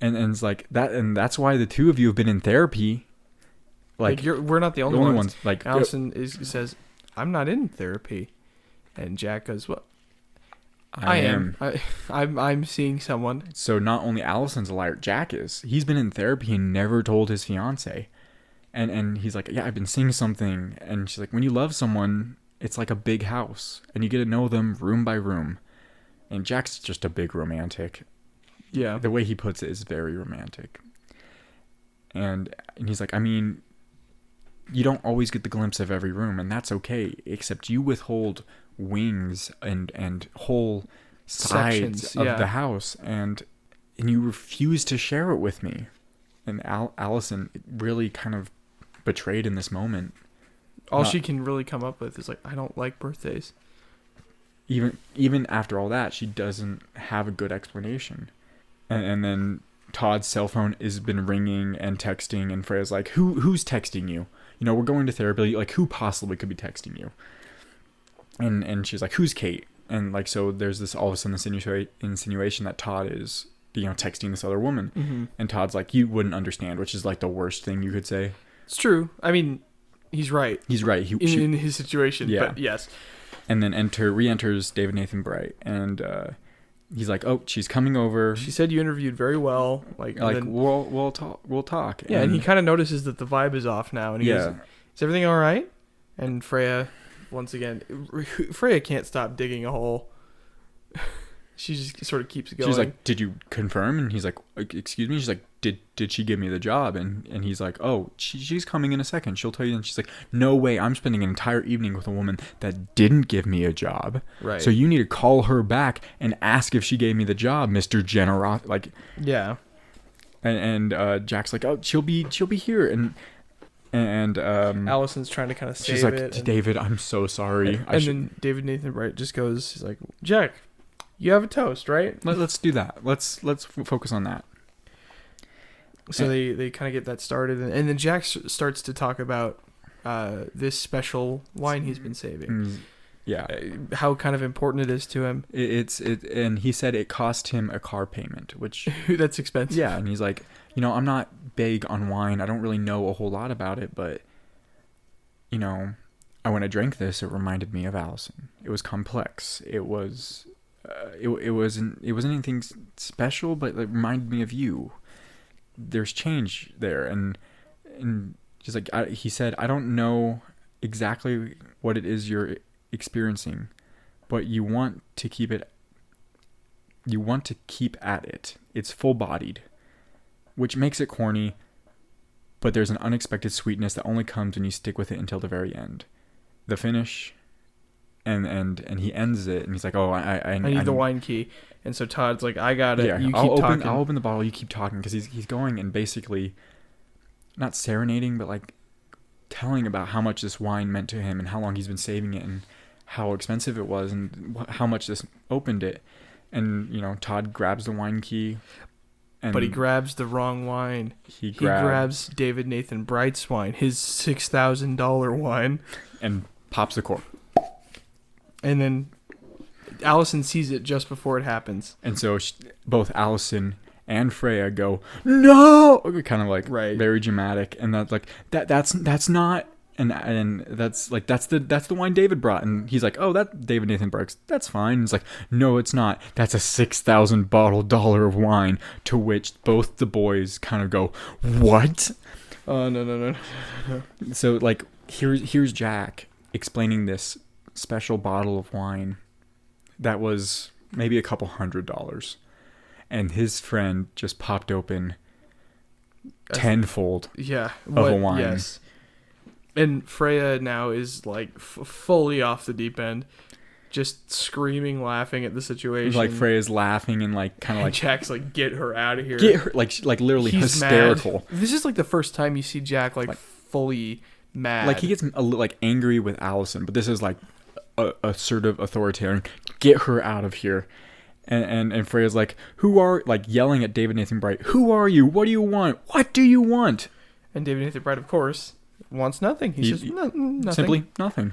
and it's like that, and that's why the two of you have been in therapy. Like we're not the only ones. Like, Alison says, I'm not in therapy, and Jack goes, well, I am. I'm seeing someone. So not only Alison's a liar, Jack is. He's been in therapy and never told his fiance. And he's like, yeah, I've been seeing something. And she's like, when you love someone, it's like a big house, and you get to know them room by room. And Jack's just a big romantic. Yeah. The way he puts it is very romantic. And he's like, I mean, you don't always get the glimpse of every room, and that's okay, except you withhold wings and whole sides sections of the house, and you refuse to share it with me. And Allison really kind of betrayed in this moment. All she can really come up with is like, I don't like birthdays. Even after all that, she doesn't have a good explanation. And then Todd's cell phone has been ringing and texting, and Freya's like, who's texting you? You know, we're going to therapy. Like, who possibly could be texting you? And she's like, who's Kate? And like, so there's this all of a sudden this insinuation that Todd is, you know, texting this other woman. Mm-hmm. And Todd's like, you wouldn't understand, which is like the worst thing you could say. It's true. I mean, he's right. He's right. In his situation. Yeah. But yes. And then re-enters David Nathan Bright, and he's like, "Oh, she's coming over." She said you interviewed very well. Then, we'll talk. Yeah, and he kind of notices that the vibe is off now, and he goes, "Is everything all right?" And Freya, once again, Freya can't stop digging a hole. She just sort of keeps going. She's like, "Did you confirm?" And he's like, "Excuse me." She's like, "Did she give me the job?" And he's like, "Oh, she's coming in a second. She'll tell you." And she's like, "No way. I'm spending an entire evening with a woman that didn't give me a job. Right. So you need to call her back and ask if she gave me the job, Mr. Generos." Like, yeah. And Jack's like, "Oh, she'll be here." And Allison's trying to kind of save she's like, it. "David, I'm so sorry." And then David Nathan Bright just goes, he's like, "Jack, you have a toast, right?" Let's do that. Let's focus on that. So they kind of get that started, and then Jack starts to talk about this special wine he's been saving. Yeah, how kind of important it is to him. And he said it cost him a car payment, which that's expensive. Yeah, and he's like, you know, I'm not big on wine. I don't really know a whole lot about it, but you know, when I drank this, it reminded me of Allison. It was complex. It was, it wasn't anything special, but it reminded me of you. There's change there, and just like he said, I don't know exactly what it is you're experiencing, but you want to keep it. You want to keep at it. It's full-bodied, which makes it corny, but there's an unexpected sweetness that only comes when you stick with it until the very end. The finish, and he ends it, and he's like, "Oh, I need the wine key." And so Todd's like, "I got it. Yeah, you keep talking. I'll open the bottle. You keep talking," because he's going and basically not serenading, but like telling about how much this wine meant to him and how long he's been saving it and how expensive it was and how much this opened it. And you know, Todd grabs the wine key, but he grabs the wrong wine. He grabs David Nathan Bright's wine, his $6,000 wine, and pops the cork. And then Allison sees it just before it happens. And so both Allison and Freya go, "No!" Kind of like very dramatic. And that's like that's not and that's like that's the wine David brought. And he's like, "Oh, that David Nathan Brooks, that's fine." And it's like, "No, it's not. That's a $6,000 of wine." To which both the boys kind of go, "What?" Oh, no. So like here's Jack explaining this special bottle of wine that was maybe a couple $100, and his friend just popped open tenfold of a wine. Yes. And Freya now is like fully off the deep end, just screaming, laughing at the situation. Like Freya's laughing and like kind of like Jack's like, "Get her out of here!" Get her, like literally He's hysterical. Mad. This is like the first time you see Jack like fully mad. Like he gets a little like angry with Allison, but this is like assertive, authoritarian. "Get her out of here!" And Freya's like, "Who are," like yelling at David Nathan Bright, "Who are you? What do you want? What do you want?" And David Nathan Bright, of course, wants nothing. He says nothing. Simply nothing.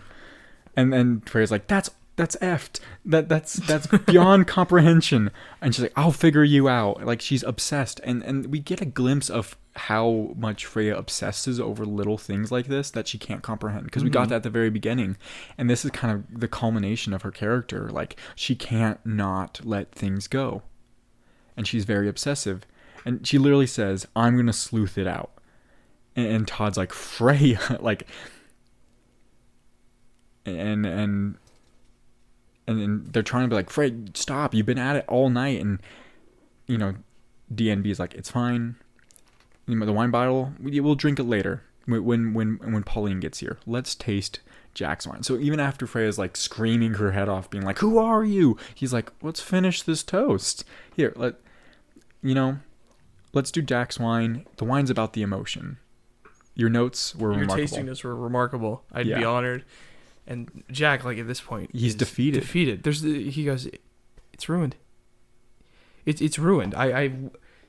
And then Freya's like, that's effed. That's beyond comprehension. And she's like, "I'll figure you out." Like she's obsessed. And we get a glimpse of how much Freya obsesses over little things like this that she can't comprehend. Because we got that at the very beginning. And this is kind of the culmination of her character. Like she can't not let things go. And she's very obsessive. And she literally says, "I'm going to sleuth it out." And Todd's like, Freya, like, and they're trying to be like, Freya, stop, you've been at it all night. And, you know, DNB is like, it's fine. You know, the wine bottle, we'll drink it later when Pauline gets here. Let's taste Jack's wine. So even after Freya's like screaming her head off, being like, who are you? He's like, let's finish this toast. Here, let's do Jack's wine. The wine's about the emotion. Your notes were remarkable. Your tasting notes were remarkable. I'd be honored. And Jack, like at this point, he's defeated. He goes, it's ruined. It's ruined. I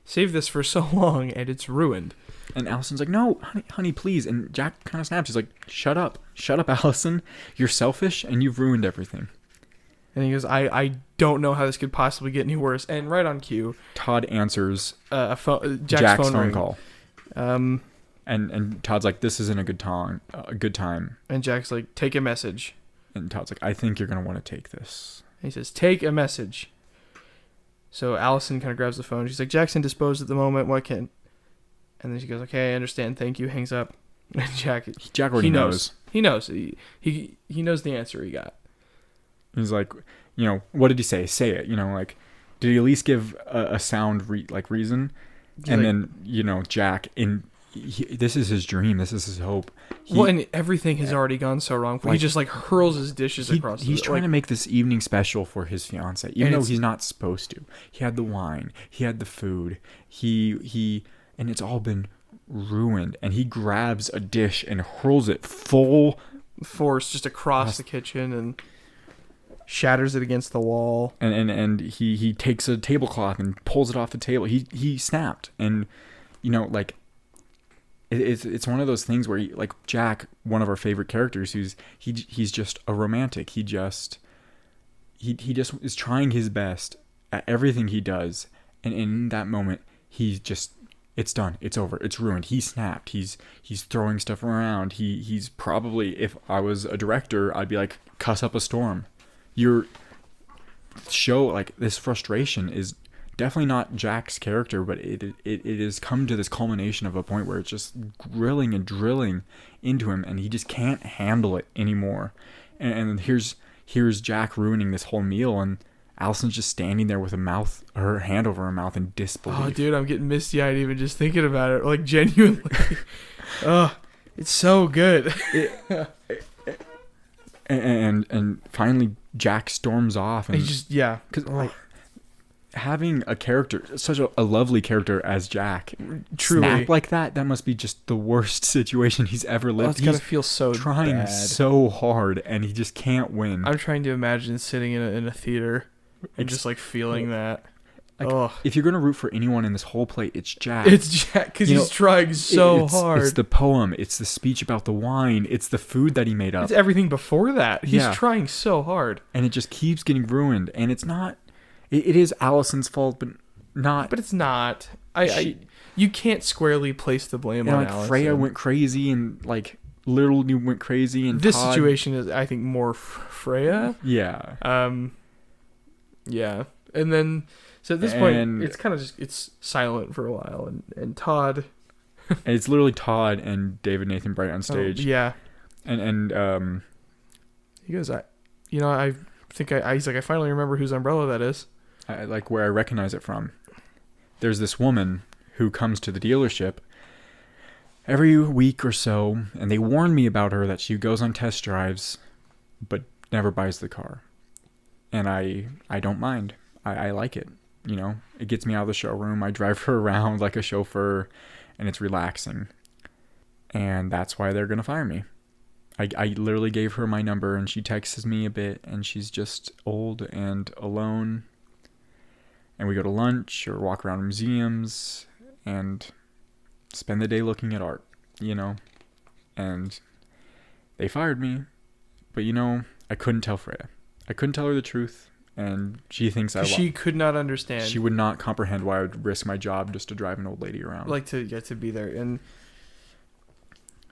saved this for so long, and it's ruined. And Allison's like, no, honey, please. And Jack kind of snaps. He's like, shut up, Allison. You're selfish, and you've ruined everything. And he goes, I don't know how this could possibly get any worse. And right on cue, Todd answers Jack's phone call. And Todd's like, this isn't a good time. And Jack's like, take a message. And Todd's like, I think you're going to want to take this. And he says, take a message. So Allison kind of grabs the phone. She's like, Jack's indisposed at the moment. What can... And then she goes, okay, I understand. Thank you. Hangs up. And Jack already knows. He knows. He knows the answer he got. He's like, what did he say? Say it. Like, did he at least give a sound reason? And then, Jack, this is his dream. This is his hope. And everything has already gone so wrong. He just hurls his dishes across. He's trying to make this evening special for his fiance, even though he's not supposed to. He had the wine. He had the food. And it's all been ruined. And he grabs a dish and hurls it full force just across the kitchen and shatters it against the wall. And he takes a tablecloth and pulls it off the table. He snapped. And it's one of those things where Jack, one of our favorite characters, he's just a romantic. He just is trying his best at everything he does. And in that moment, it's done. It's over. It's ruined. He snapped. He's throwing stuff around. He's probably, if I was a director, I'd be like, cuss up a storm. Your show, this frustration is definitely not Jack's character, but it has come to this culmination of a point where it's just grilling and drilling into him, and he just can't handle it anymore. And here's Jack ruining this whole meal, and Allison's just standing there with her hand over her mouth in disbelief. Oh, dude, I'm getting misty-eyed even just thinking about it. Genuinely. Oh, it's so good. And finally, Jack storms off. And he just, yeah. Because, having a character, such a lovely character as Jack, truly snap like that must be just the worst situation he's ever lived. It's gotta feel so trying bad. So hard, and he just can't win. I'm trying to imagine sitting in a theater and just feeling that. If you're gonna root for anyone in this whole play, it's Jack. It's Jack because he's trying so hard. It's the poem. It's the speech about the wine. It's the food that he made up. It's everything before that. He's trying so hard, and it just keeps getting ruined. And it's not. It is Allison's fault, but not. But it's not. You can't squarely place the blame on Allison. Freya went crazy, and literally went crazy. And this Todd, situation is, I think, more Freya. Yeah. Yeah, and then. So at this point, it's kind of it's silent for a while, and Todd... and it's literally Todd and David Nathan Bright on stage. Yeah. And he goes, I think he's like, I finally remember whose umbrella that is. I where I recognize it from. There's this woman who comes to the dealership every week or so, and they warn me about her that she goes on test drives, but never buys the car. And I don't mind. I like it. It gets me out of the showroom. I drive her around like a chauffeur, and it's relaxing. And that's why they're going to fire me. I literally gave her my number, and she texts me a bit, and she's just old and alone. And we go to lunch or walk around museums and spend the day looking at art, And they fired me. But, I couldn't tell Freya. I couldn't tell her the truth. And she thinks she could not understand. She would not comprehend why I would risk my job just to drive an old lady around. To get to be there, and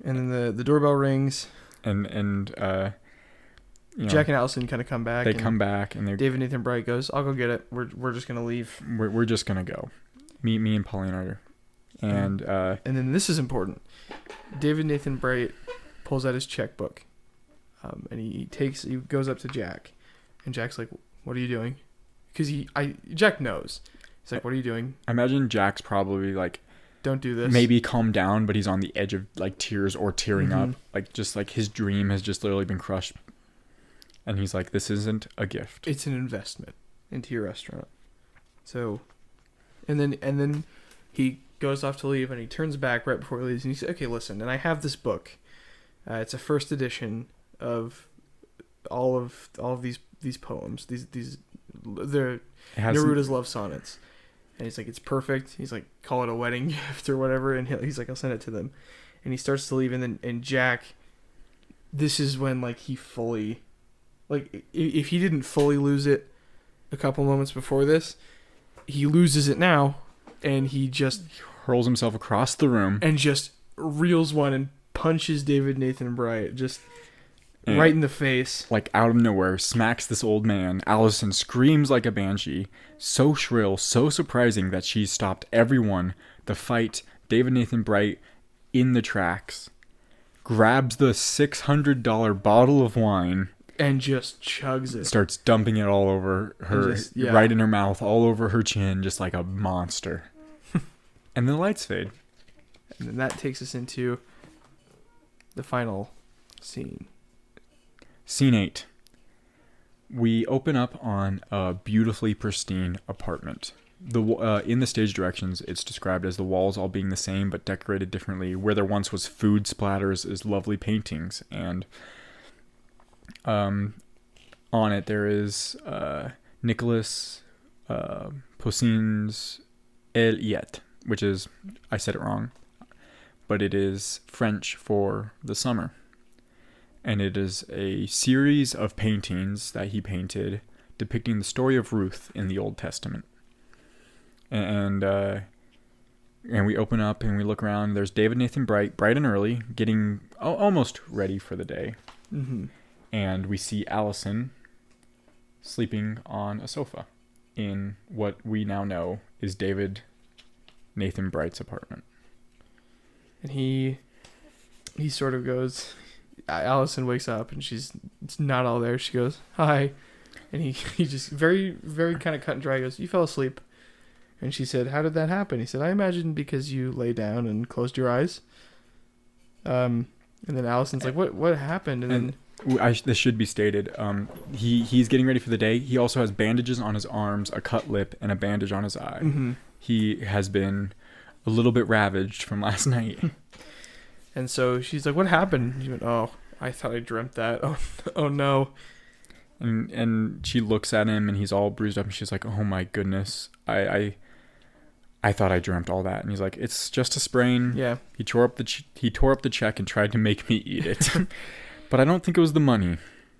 then the doorbell rings, and Jack and Allison kind of come back. They come back, and David Nathan Bright goes, "I'll go get it. We're just gonna leave. We're just gonna go. Me and Pauline are And then this is important. David Nathan Bright pulls out his checkbook, and he goes up to Jack, and Jack's like, "What are you doing?" Because Jack knows. He's like, "What are you doing?" I imagine Jack's probably like, "Don't do this." Maybe calm down, but he's on the edge of like tears or tearing up, like just like his dream has just literally been crushed, and he's like, "This isn't a gift. It's an investment into your restaurant." So, and then he goes off to leave, and he turns back right before he leaves, and he says, "Okay, listen, and I have this book. It's a first edition of all of these poems. They're Neruda's love sonnets." And he's like, "It's perfect." He's like, "Call it a wedding gift or whatever." And he's like, "I'll send it to them." And he starts to leave, and Jack, this is when like he fully, like if he didn't fully lose it a couple moments before this, he loses it now. And he just hurls himself across the room and just reels one and punches David Nathan Bright just right in the face. Like out of nowhere, smacks this old man. Allison screams like a banshee, so shrill, so surprising that she stopped everyone. The fight, David Nathan Bright in the tracks, grabs the $600 bottle of wine and just chugs it. Starts dumping it all over her, right in her mouth, all over her chin, just like a monster. And then the lights fade. And then that takes us into the final scene. Scene 8. We open up on a beautifully pristine apartment. In the stage directions, it's described as the walls all being the same but decorated differently. Where there once was food splatters is lovely paintings, and on it there is Nicolas Poussin's El Yet, which is, I said it wrong, but it is French for the summer. And it is a series of paintings that he painted depicting the story of Ruth in the Old Testament. And we open up and we look around. There's David Nathan Bright, bright and early, getting almost ready for the day. Mm-hmm. And we see Allison sleeping on a sofa in what we now know is David Nathan Bright's apartment. And he sort of goes, Allison wakes up and it's not all there. She goes, "Hi." And he just very, very kind of cut and dry goes, "You fell asleep." And she said, "How did that happen?" He said, "I imagine because you lay down and closed your eyes." And then Allison's like, what happened? And then this should be stated. He's getting ready for the day. He also has bandages on his arms, a cut lip, and a bandage on his eye. Mm-hmm. He has been a little bit ravaged from last night. And so she's like, "What happened?" He went, "Oh, I thought I dreamt that. Oh no." And she looks at him, and he's all bruised up, and she's like, "Oh my goodness, I thought I dreamt all that." And he's like, "It's just a sprain." Yeah. He tore up the check and tried to make me eat it. But I don't think it was the money.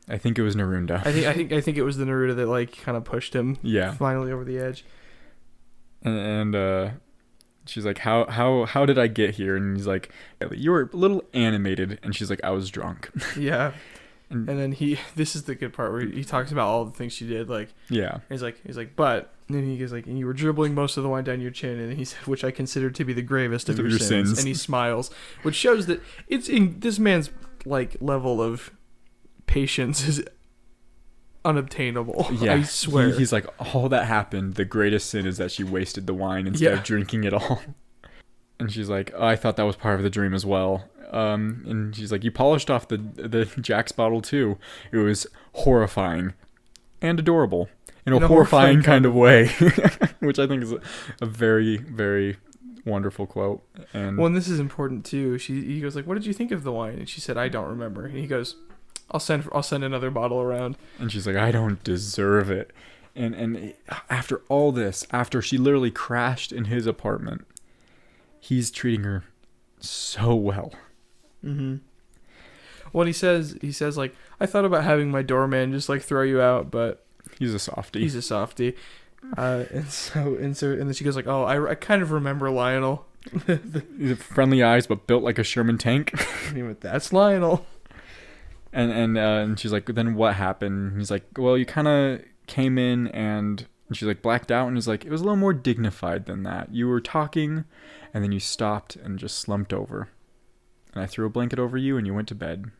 I think it was Neruda. I think it was the Neruda that like kind of pushed him. Yeah. Finally over the edge. And she's like, how did I get here? And he's like, "You were a little animated." And she's like, "I was drunk." Yeah. And then this is the good part where he talks about all the things she did. Like, yeah. He's like, but, and then he goes like, "And you were dribbling most of the wine down your chin." And he said, "Which I consider to be the gravest of your sins." And he smiles, which shows that it's in this man's like level of patience is unobtainable. Yeah. I swear. He's like, all that happened. The greatest sin is that she wasted the wine instead of drinking it all. And she's like, "Oh, I thought that was part of the dream as well." And she's like, "You polished off the Jack's bottle too. It was horrifying and adorable in a horrifying kind of way," which I think is a very, very wonderful quote. And this is important too. He goes like, "What did you think of the wine?" And she said, "I don't remember." And he goes, I'll send another bottle around." And she's like, "I don't deserve it." And after all this, after she literally crashed in his apartment, he's treating her so well. Mm-hmm. Well, he says like, "I thought about having my doorman just like throw you out, but he's a softie." And then she goes like, "Oh, I kind of remember Lionel." He's friendly eyes, but built like a Sherman tank. That's Lionel. And she's like, "Then what happened?" And he's like, "Well, you kind of came in and she's like blacked out." And he's like, "It was a little more dignified than that. You were talking And then you stopped and just slumped over. And I threw a blanket over you and you went to bed.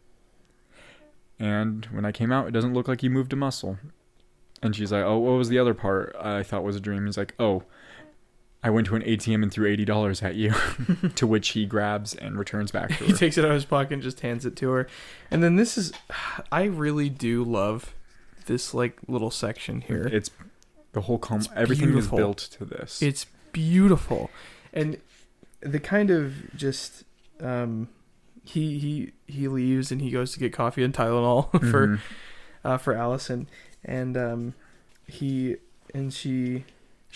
And when I came out, it doesn't look like you moved a muscle. And she's like, oh, what was the other part I thought was a dream? He's like, oh, I went to an ATM and threw $80 at you. To which he grabs and returns back to her. He takes it out of his pocket and just hands it to her. And then this is, I really do love this like little section here. It's the whole everything is built to this. It's beautiful. And the kind of just, he leaves and he goes to get coffee and Tylenol for Allison. And she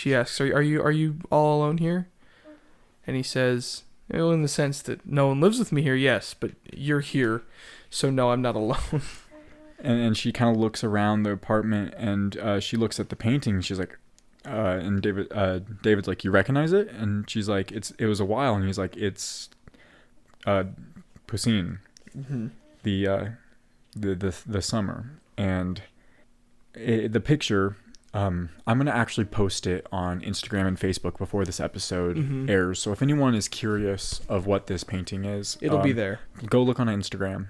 asks, are you all alone here? And he says, well, in the sense that no one lives with me here, yes, but you're here, so no, I'm not alone. And she kind of looks around the apartment, and she looks at the painting. She's like, and David's like, you recognize it? And she's like, it was a while. And he's like, it's Pussine, the summer. And the picture, I'm going to actually post it on Instagram and Facebook before this episode airs. So if anyone is curious of what this painting is, it'll be there. Go look on Instagram.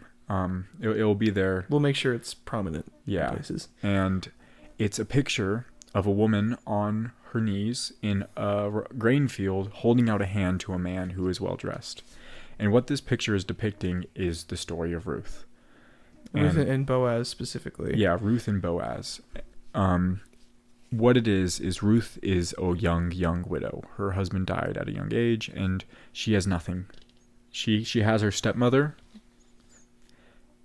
It'll be there. We'll make sure it's prominent in places. And it's a picture of a woman on her knees in a grain field holding out a hand to a man who is well dressed. And what this picture is depicting is the story of Ruth. Ruth and Boaz specifically. Yeah, Ruth and Boaz. What it is Ruth is a young widow. Her husband died at a young age, and she has nothing. She has her stepmother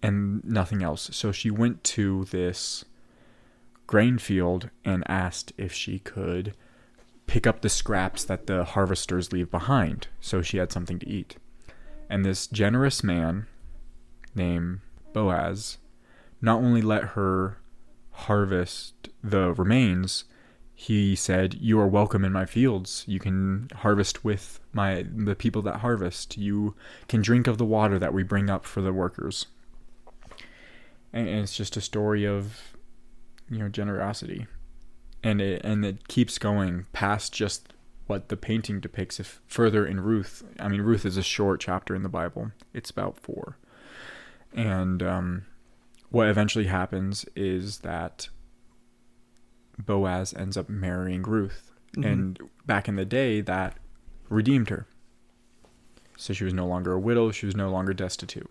and nothing else. So she went to this grain field and asked if she could pick up the scraps that the harvesters leave behind, so she had something to eat. And this generous man named Boaz not only let her harvest the remains, he said, you are welcome in my fields. You can harvest with the people that harvest. You can drink of the water that we bring up for the workers. And it's just a story of, generosity. And it keeps going past just what the painting depicts further in Ruth. I mean, Ruth is a short chapter in the Bible. It's about 4. And what eventually happens is that Boaz ends up marrying Ruth. And back in the day, that redeemed her. So she was no longer a widow. She was no longer destitute.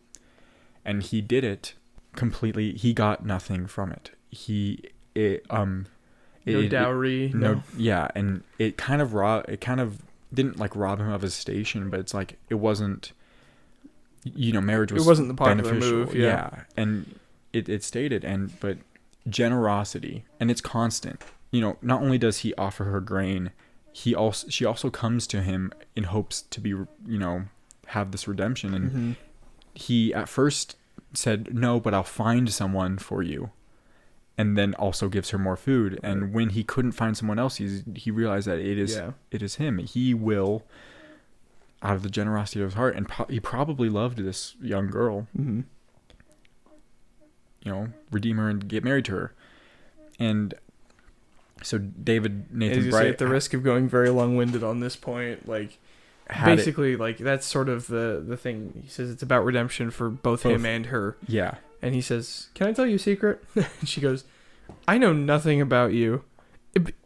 And he did it completely. He got nothing from it. No dowry. Yeah. And it kind of didn't like rob him of his station, but it's like, it wasn't, marriage was, it wasn't the popular beneficial. move. Yeah. And it stated, but generosity, and it's constant. Not only does he offer her grain, she also comes to him in hopes to be, have this redemption. And he at first said, no, but I'll find someone for you. And then also gives her more food. And when he couldn't find someone else, he realized that it is him. He will, out of the generosity of his heart, and he probably loved this young girl, redeem her and get married to her. And so Nathan Bright, at the risk of going very long-winded on this point, basically, that's sort of the thing. He says it's about redemption for both him and her. Yeah. And he says, can I tell you a secret? And she goes, I know nothing about you.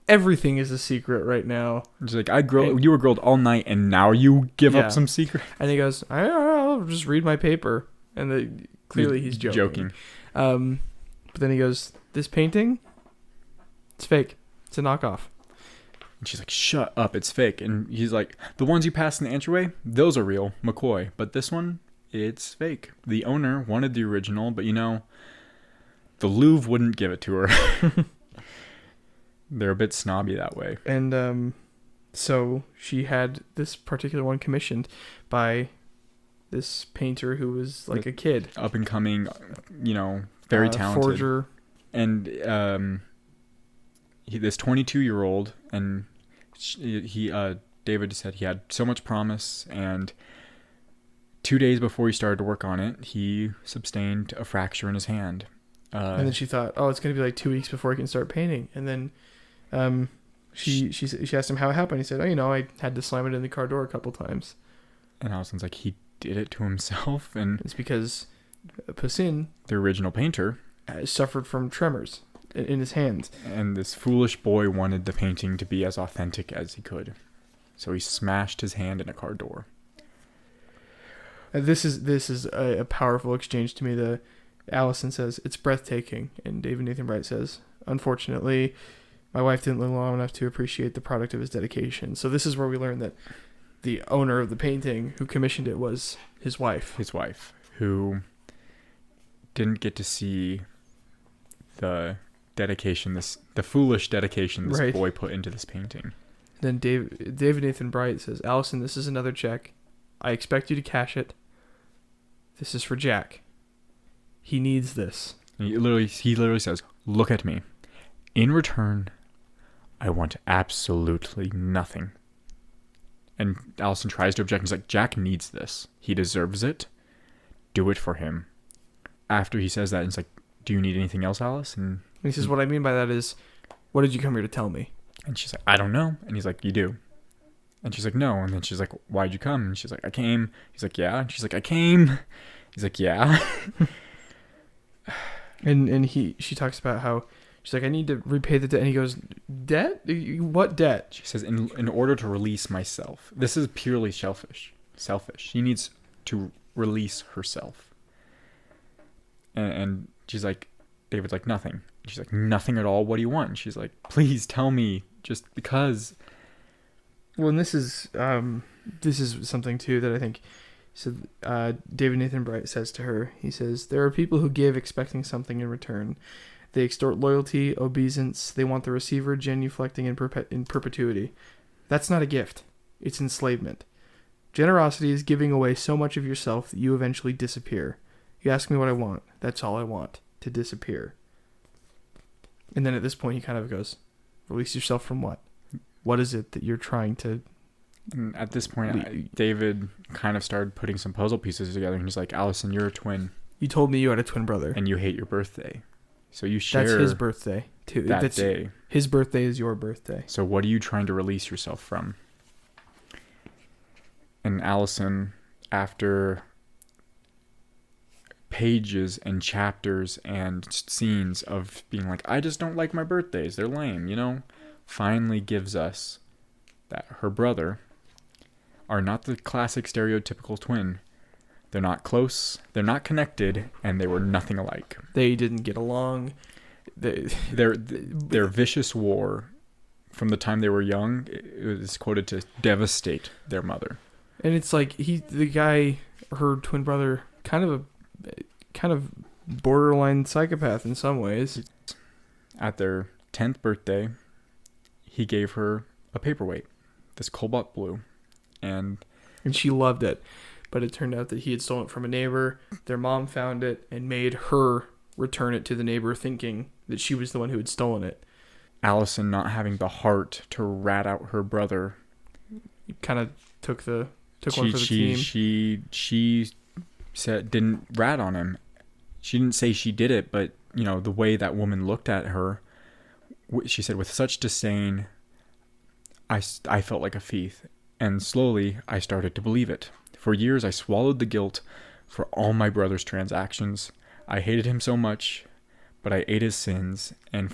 Everything is a secret right now. It's like, you were grilled all night and now you give up some secret. And he goes, I'll just read my paper. And clearly he's joking. But then he goes, this painting, it's fake. It's a knockoff. And she's like, shut up, it's fake. And he's like, the ones you passed in the entryway, those are real, McCoy. But this one, it's fake. The owner wanted the original, but the Louvre wouldn't give it to her. They're a bit snobby that way. And so she had this particular one commissioned by this painter who was like a kid. Up and coming, very talented. Forger. And this 22-year-old, and David said he had so much promise, and 2 days before he started to work on it, he sustained a fracture in his hand. And then she thought, it's going to be like 2 weeks before I can start painting. And then She asked him how it happened. He said, I had to slam it in the car door a couple times. And Allison's like, he did it to himself, and it's because Poussin, the original painter, suffered from tremors in his hands. And this foolish boy wanted the painting to be as authentic as he could. So he smashed his hand in a car door. This is a powerful exchange to me. Allison says, it's breathtaking. And David Nathan Bright says, unfortunately, my wife didn't live long enough to appreciate the product of his dedication. So this is where we learn that the owner of the painting who commissioned it was his wife. His wife, who didn't get to see the dedication, the foolish dedication this boy put into this painting. Then David Nathan Bright says, Allison, this is another check. I expect you to cash it. This is for Jack. He needs this. And he literally says, look at me. In return, I want absolutely nothing. And Allison tries to object. He's like, Jack needs this. He deserves it. Do it for him. After he says that, he's like, do you need anything else, Alice? And he says, what I mean by that is, what did you come here to tell me? And she's like, I don't know. And he's like, you do. And she's like, no. And then she's like, why'd you come? And she's like, I came. He's like, yeah. And she's like, I came. He's like, yeah. and she talks about how she's like, I need to repay the debt. And he goes, debt? What debt? She says, in order to release myself. This is purely selfish. She needs to release herself. And she's like, David's like, nothing. She's like, nothing at all. What do you want? And she's like, please tell me, just because. Well, and this is something too that I think. So David Nathan Bright says to her, he says, there are people who give expecting something in return. They extort loyalty, obeisance. They want the receiver genuflecting in perpetuity. That's not a gift. It's enslavement. Generosity is giving away so much of yourself that you eventually disappear. You ask me what I want. That's all I want. To disappear. And then at this point he kind of goes, release yourself from what? What is it that you're trying to... And at this point, David kind of started putting some puzzle pieces together. And he's like, Allison, you're a twin. You told me you had a twin brother. And you hate your birthday. So you share... That's his birthday, too. That day. His birthday is your birthday. So what are you trying to release yourself from? And Allison, after pages and chapters and scenes of being like, I just don't like my birthdays, they're lame, finally gives us that her brother are not the classic stereotypical twin. They're not close, they're not connected, and they were nothing alike. They didn't get along. Their vicious war from the time they were young, it was quoted to devastate their mother. And it's like her twin brother, kind of borderline psychopath in some ways. At their 10th birthday, he gave her a paperweight, this cobalt blue, and she loved it. But it turned out that he had stolen it from a neighbor. Their mom found it and made her return it to the neighbor, thinking that she was the one who had stolen it. Allison, not having the heart to rat out her brother, kind of took one for the team. She said didn't rat on him. She didn't say she did it, but the way that woman looked at her, she said with such disdain, I felt like a thief, and slowly I started to believe it. For years I swallowed the guilt for all my brother's transactions. I hated him so much, but I ate his sins, and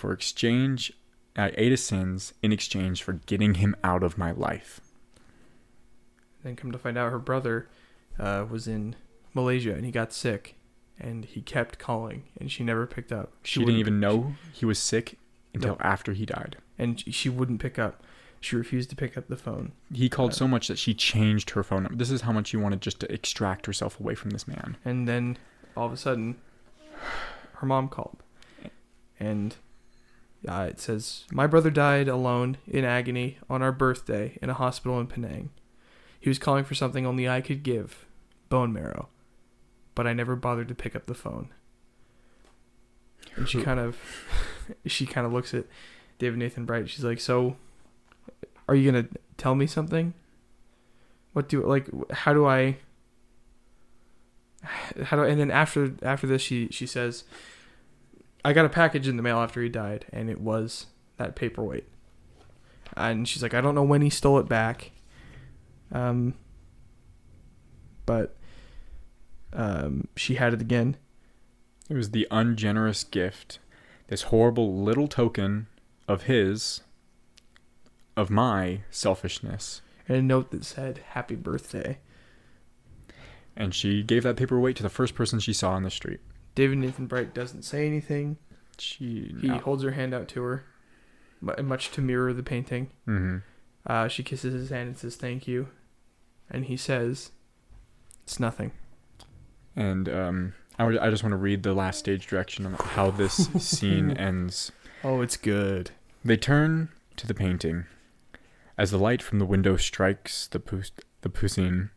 I ate his sins in exchange for getting him out of my life. Then come to find out her brother was in Malaysia and he got sick, and he kept calling and she never picked up. She didn't even know he was sick until after he died. And she wouldn't pick up. She refused to pick up the phone. He called so much that she changed her phone number. This is how much she wanted just to extract herself away from this man. And then all of a sudden, her mom called. And it says, my brother died alone in agony on our birthday in a hospital in Penang. He was calling for something only I could give, bone marrow. But I never bothered to pick up the phone. And she kind of looks at David Nathan Bright. She's like, so are you going to tell me something? And then after this, she says, I got a package in the mail after he died, and it was that paperweight. And she's like, I don't know when he stole it back. But she had it again. It was the ungenerous gift, this horrible little token of my selfishness. And a note that said, "Happy birthday." And she gave that paperweight to the first person she saw on the street. David Nathan Bright doesn't say anything. He holds her hand out to her, much to mirror the painting. Mm-hmm. She kisses his hand and says, "Thank you." And he says, "It's nothing." And I just want to read the last stage direction of how this scene ends. Oh, it's good. They turn to the painting. As the light from the window strikes the poussine,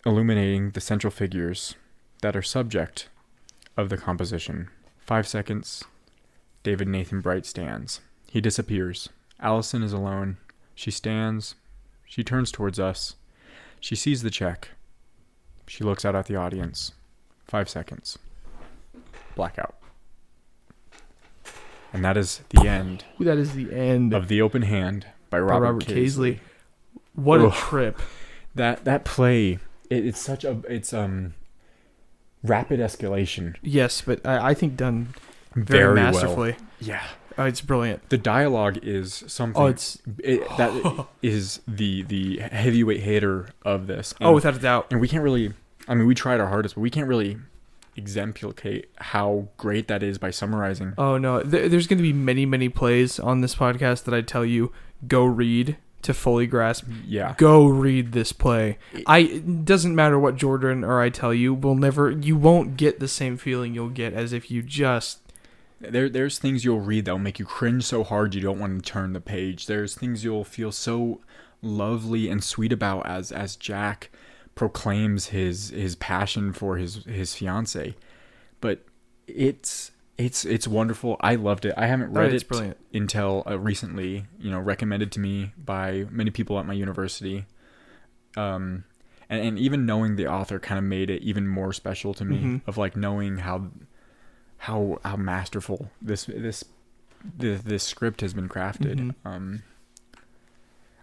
illuminating the central figures that are subject of the composition. 5 seconds. David Nathan Bright stands. He disappears. Allison is alone. She stands. She turns towards us. She sees the check. She looks out at the audience. 5 seconds. Blackout. And that is the end. That is the end of The Open Hand by Robert Casely. What a trip. That play, it's such a rapid escalation. Yes, but I think done very masterfully. Well. Yeah. It's brilliant. The dialogue is something. That is the heavyweight hitter of this. And, without a doubt. And we can't really. I mean, we tried our hardest, but we can't really exemplify how great that is by summarizing. Oh no, there's going to be many plays on this podcast that I tell you go read to fully grasp. Yeah. Go read this play. It doesn't matter what Jordan or I tell you. You won't get the same feeling you'll get as if you just. There's things you'll read that will make you cringe so hard you don't want to turn the page. There's things you'll feel so lovely and sweet about as Jack proclaims his passion for his fiancée. But it's wonderful. I loved it. I haven't read it brilliant. Until recently, recommended to me by many people at my university. And even knowing the author kind of made it even more special to me, of like knowing how masterful this script has been crafted.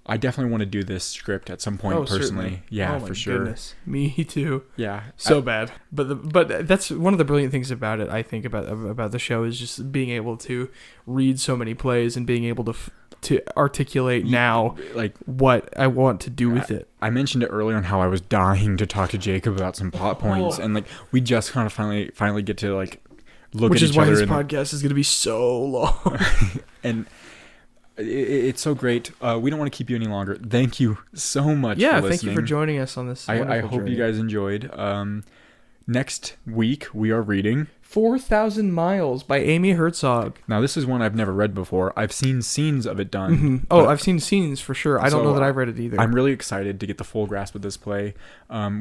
I definitely want to do this script at some point personally. Certainly. Yeah, for sure. Goodness. Me too. Yeah. Bad. But that's one of the brilliant things about it, I think, about the show is just being able to read so many plays and being able to articulate now like what I want to do with it. I mentioned it earlier on how I was dying to talk to Jacob about some plot points, and like we just kind of finally get to like look at each other. Which is why this podcast is going to be so long. And it's so great. We don't want to keep you any longer. Thank you so much for listening. Thank you for joining us on this I hope you guys enjoyed. Next week, we are reading 4,000 Miles by Amy Herzog. Now, this is one I've never read before. I've seen scenes of it done. I've seen scenes for sure. I don't know that I've read it either. I'm really excited to get the full grasp of this play.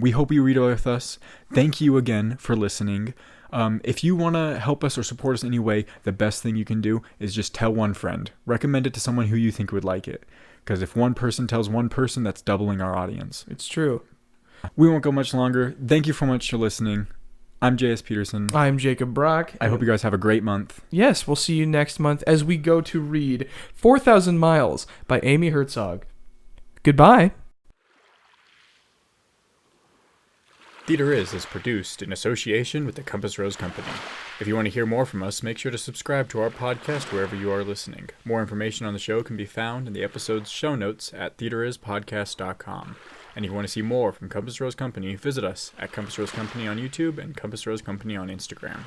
We hope you read it with us. Thank you again for listening. If you want to help us or support us in any way, the best thing you can do is just tell one friend. Recommend it to someone who you think would like it. Because if one person tells one person, that's doubling our audience. It's true. We won't go much longer. Thank you so much for listening. I'm J.S. Peterson. I'm Jacob Brock. I hope you guys have a great month. Yes, we'll see you next month as we go to read 4,000 Miles by Amy Herzog. Goodbye. Theater is produced in association with the Compass Rose Company. If you want to hear more from us, make sure to subscribe to our podcast wherever you are listening. More information on the show can be found in the episode's show notes at theaterispodcast.com. And if you want to see more from Compass Rose Company, visit us at Compass Rose Company on YouTube and Compass Rose Company on Instagram.